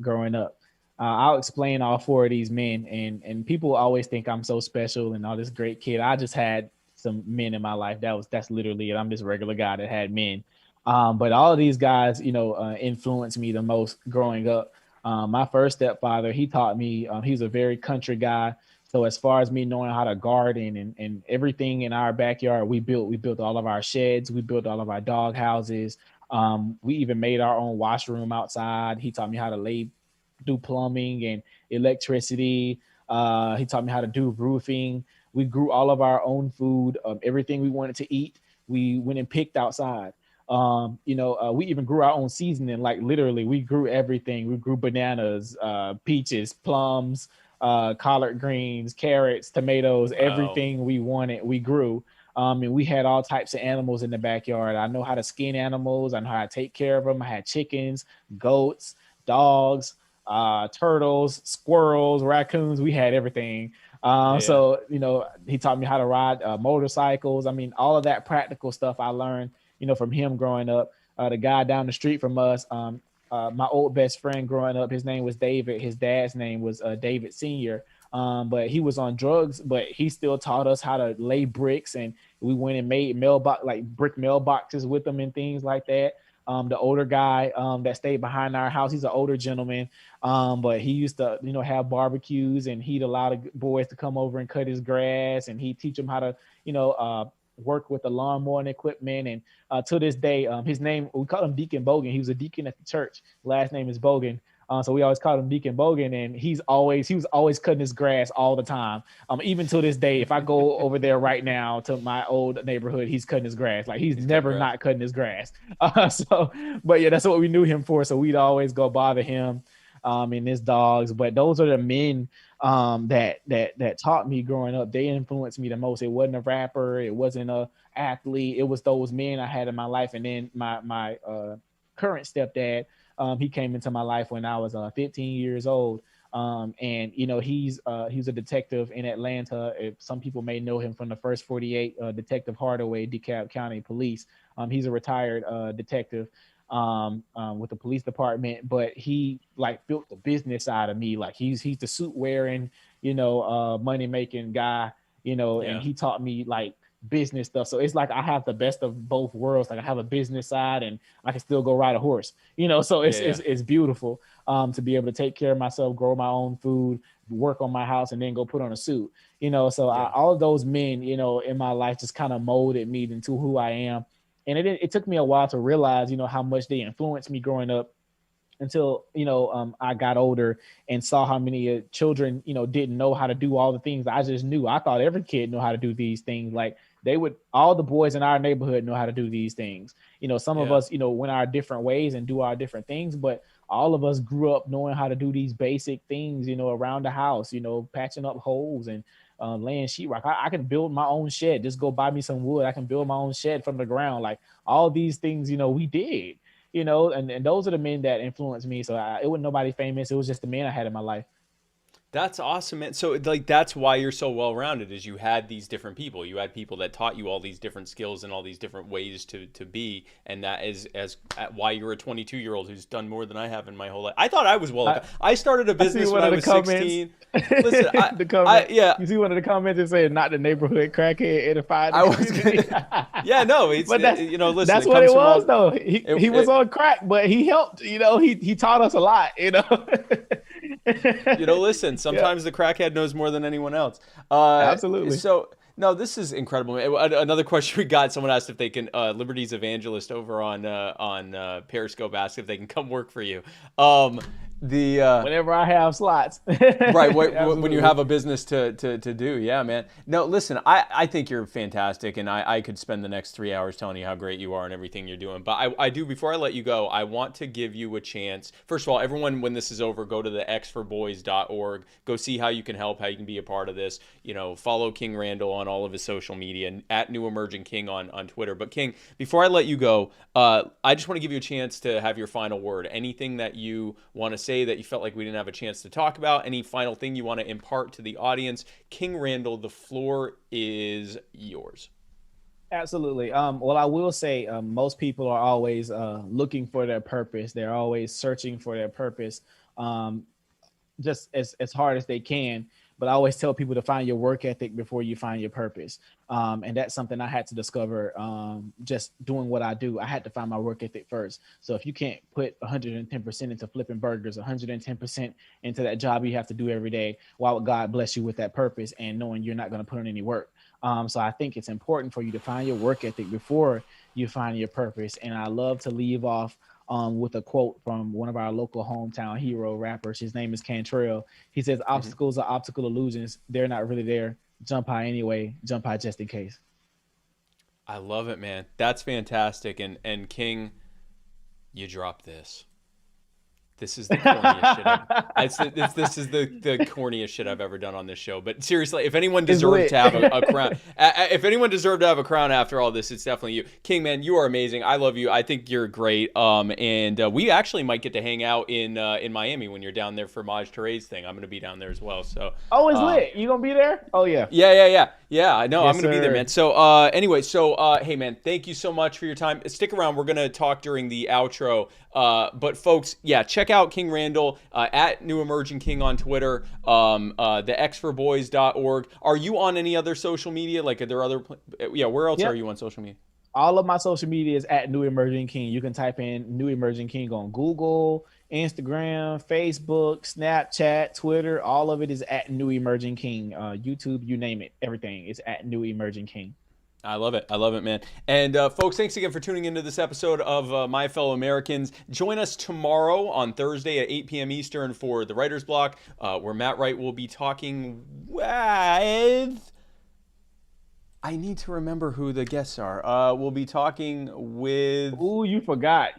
Speaker 4: growing up. I'll explain all four of these men, and people always think I'm so special and all this great kid. I just had some men in my life. That's literally it. I'm this regular guy that had men. But all of these guys, influenced me the most growing up. My first stepfather, he taught me, he's a very country guy. So as far as me knowing how to garden and everything in our backyard, we built all of our sheds. We built all of our dog houses. We even made our own washroom outside. He taught me how to do plumbing and electricity. He taught me how to do roofing. We grew all of our own food. Everything we wanted to eat, we went and picked outside. We even grew our own seasoning. Like literally, we grew everything. We grew bananas, peaches, plums, collard greens, carrots, tomatoes, everything we wanted, we grew. And we had all types of animals in the backyard. I know how to skin animals. I know how to take care of them. I had chickens, goats, dogs, turtles, squirrels, raccoons. We had everything. So, he taught me how to ride motorcycles. I mean, all of that practical stuff I learned, from him growing up. The guy down the street from us, my old best friend growing up, his name was David. His dad's name was David Sr. But he was on drugs, but he still taught us how to lay bricks, and we went and made brick mailboxes with them and things like that. The older guy that stayed behind our house, he's an older gentleman, but he used to, have barbecues, and he'd allow the boys to come over and cut his grass, and he'd teach them how to, work with the lawnmower and equipment. And to this day, his name, we call him Deacon Bogan. He was a deacon at the church. Last name is Bogan. So we always called him Deacon Bogan, and he was always cutting his grass all the time. Even to this day, if I go over there right now to my old neighborhood, he's cutting his grass. Like he's never not cutting his grass. That's what we knew him for. So we'd always go bother him, and his dogs. But those are the men that taught me growing up. They influenced me the most. It wasn't a rapper. It wasn't a athlete. It was those men I had in my life. And then my current stepdad, he came into my life when I was 15 years old. And he's a detective in Atlanta. Some people may know him from the First 48, Detective Hardaway, DeKalb County Police. He's a retired detective with the police department, but he built the business side of me. Like he's the suit wearing, money making guy, and he taught me business stuff. So it's like I have the best of both worlds. Like I have a business side and I can still go ride a horse, so it's beautiful to be able to take care of myself, grow my own food, work on my house, and then go put on a suit, all of those men, in my life just kind of molded me into who I am. And it took me a while to realize, how much they influenced me growing up until, I got older and saw how many children, didn't know how to do all the things I just knew. I thought every kid knew how to do these things. Like all the boys in our neighborhood know how to do these things. Some of us, went our different ways and do our different things, but all of us grew up knowing how to do these basic things, around the house, patching up holes and laying sheetrock. I can build my own shed. Just go buy me some wood. I can build my own shed from the ground. Like all these things, we did. And those are the men that influenced me. So it wasn't nobody famous. It was just the men I had in my life.
Speaker 3: That's awesome, man. So like that's why you're so well-rounded, is you had these different people. You had people that taught you all these different skills and all these different ways to be, and that is why you're a 22-year-old who's done more than I have in my whole life. I thought I was I started a business when I was 16. Listen,
Speaker 4: You see one of the comments that said, "Not the neighborhood crackhead edified."
Speaker 3: I was yeah, no, listen,
Speaker 4: that's what it was though. He was on crack, but he helped. He taught us a lot.
Speaker 3: Listen, sometimes the crackhead knows more than anyone else.
Speaker 4: Absolutely.
Speaker 3: So, no, this is incredible. Another question we got, someone asked if they can, Liberty's Evangelist over on Periscope asked if they can come work for you.
Speaker 4: Whenever I have slots.
Speaker 3: Right, when you have a business to do. Yeah, man. No, listen, I think you're fantastic, and I could spend the next 3 hours telling you how great you are and everything you're doing. But I do, before I let you go, I want to give you a chance. First of all, everyone, when this is over, go to the xforboys.org. Go see how you can help, how you can be a part of this. Follow King Randall on all of his social media, and at New Emerging King on Twitter. But King, before I let you go, I just want to give you a chance to have your final word. Anything that you want to say that you felt like we didn't have a chance to talk about, any final thing you want to impart to the audience. King Randall, the floor is yours.
Speaker 4: Absolutely. Well, I will say most people are always looking for their purpose. They're always searching for their purpose, just as hard as they can. But I always tell people to find your work ethic before you find your purpose. And that's something I had to discover just doing what I do. I had to find my work ethic first. So if you can't put 110% into flipping burgers, 110% into that job you have to do every day, why would God bless you with that purpose and knowing you're not going to put in any work? So I think it's important for you to find your work ethic before you find your purpose. And I love to leave off with a quote from one of our local hometown hero rappers. His name is Cantrell. He says, "Obstacles are optical illusions. They're not really there. Jump high anyway. Jump high just in case."
Speaker 3: I love it, man. That's fantastic. And King, you dropped this. This is the corniest shit. This is the corniest shit I've ever done on this show. But seriously, if anyone deserved to have a crown, if anyone deserved to have a crown after all this, it's definitely you, King. Man, you are amazing. I love you. I think you're great. And we actually might get to hang out in Miami when you're down there for Maj Touré's thing. I'm going to be down there as well. So
Speaker 4: it's lit. You gonna be there? Oh yeah.
Speaker 3: Yeah. I know. Yes, I'm going to be there, man. So anyway, hey man, thank you so much for your time. Stick around. We're going to talk during the outro. But folks, yeah, check out King Randall at New Emerging King on Twitter, the xforboys.org. Are you on any other social media? Like, are there other? Where else are you on social media?
Speaker 4: All of my social media is at New Emerging King. You can type in New Emerging King on Google, Instagram, Facebook, Snapchat, Twitter. All of it is at New Emerging King. YouTube, you name it, everything is at New Emerging King.
Speaker 3: I love it, man. And folks, thanks again for tuning into this episode of My Fellow Americans. Join us tomorrow on Thursday at 8 p.m. Eastern for the Writer's Block, where Matt Wright will be talking with... I need to remember who the guests are. We'll be talking with...
Speaker 4: Ooh, you forgot.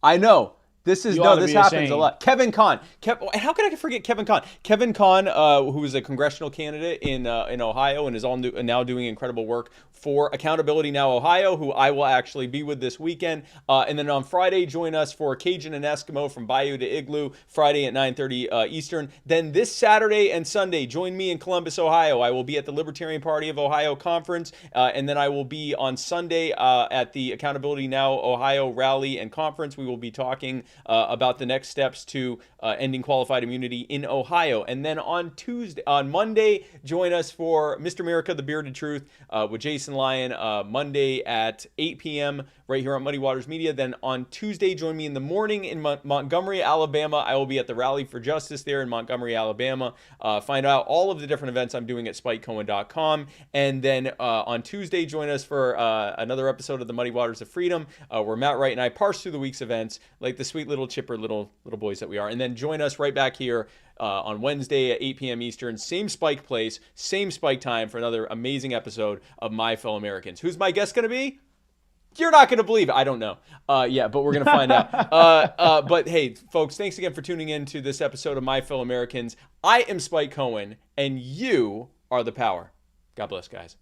Speaker 3: I know. This happens a lot. Kevin Kahn. How could I forget Kevin Kahn? Kevin Kahn, who is a congressional candidate in Ohio and is now doing incredible work for Accountability Now Ohio, who I will actually be with this weekend. And then on Friday, join us for Cajun and Eskimo from Bayou to Igloo, Friday at 9:30 Eastern. Then this Saturday and Sunday, join me in Columbus, Ohio. I will be at the Libertarian Party of Ohio conference, and then I will be on Sunday at the Accountability Now Ohio rally and conference. We will be talking about the next steps to ending qualified immunity in Ohio. And then on Monday, join us for Mr. America, The Bearded Truth with Jason Lyon, Monday at 8 p.m. right here on Muddy Waters Media. Then on Tuesday, join me in the morning in Montgomery, Alabama. I will be at the Rally for Justice there in Montgomery, Alabama. Find out all of the different events I'm doing at SpikeCohen.com. And then on Tuesday, join us for another episode of the Muddy Waters of Freedom, where Matt Wright and I parse through the week's events like the sweet little chipper little boys that we are. And then join us right back here on Wednesday at 8 p.m. Eastern, same Spike place, same Spike time for another amazing episode of My Fellow Americans. Who's my guest going to be? You're not going to believe it. I don't know. Yeah, but we're going to find out. But hey, folks, thanks again for tuning in to this episode of My Fellow Americans. I am Spike Cohen, and you are the power. God bless, guys.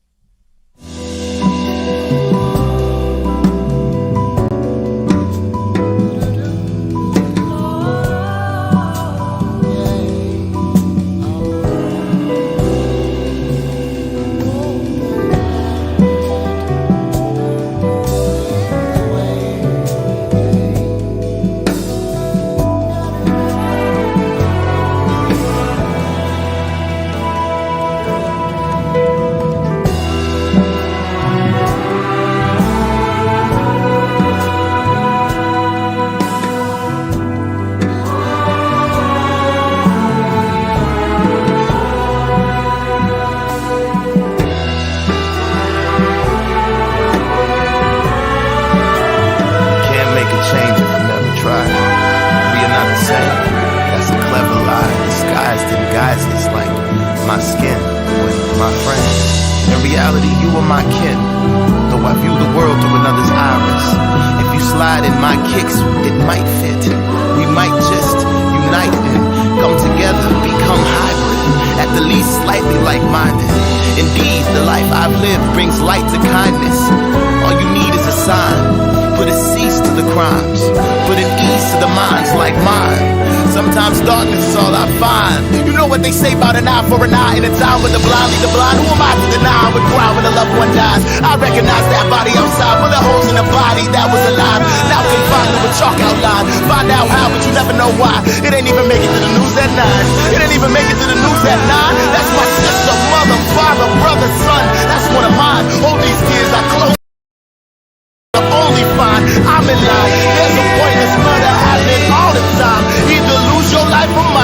Speaker 5: They say about an eye for an eye in a time when the blind lead the blind. Who am I to deny? I would cry when a loved one dies. I recognize that body outside, but the holes in the body that was alive. Now confined with a chalk outline. Find out how, but you never know why. It ain't even make it to the news at 9. It ain't even make it to the news at 9. That's my sister, mother, father, brother, son. That's one of mine. All these tears I close. Only fine. I'm in line. There's a pointless murder happening all the time. Either lose your life or mine.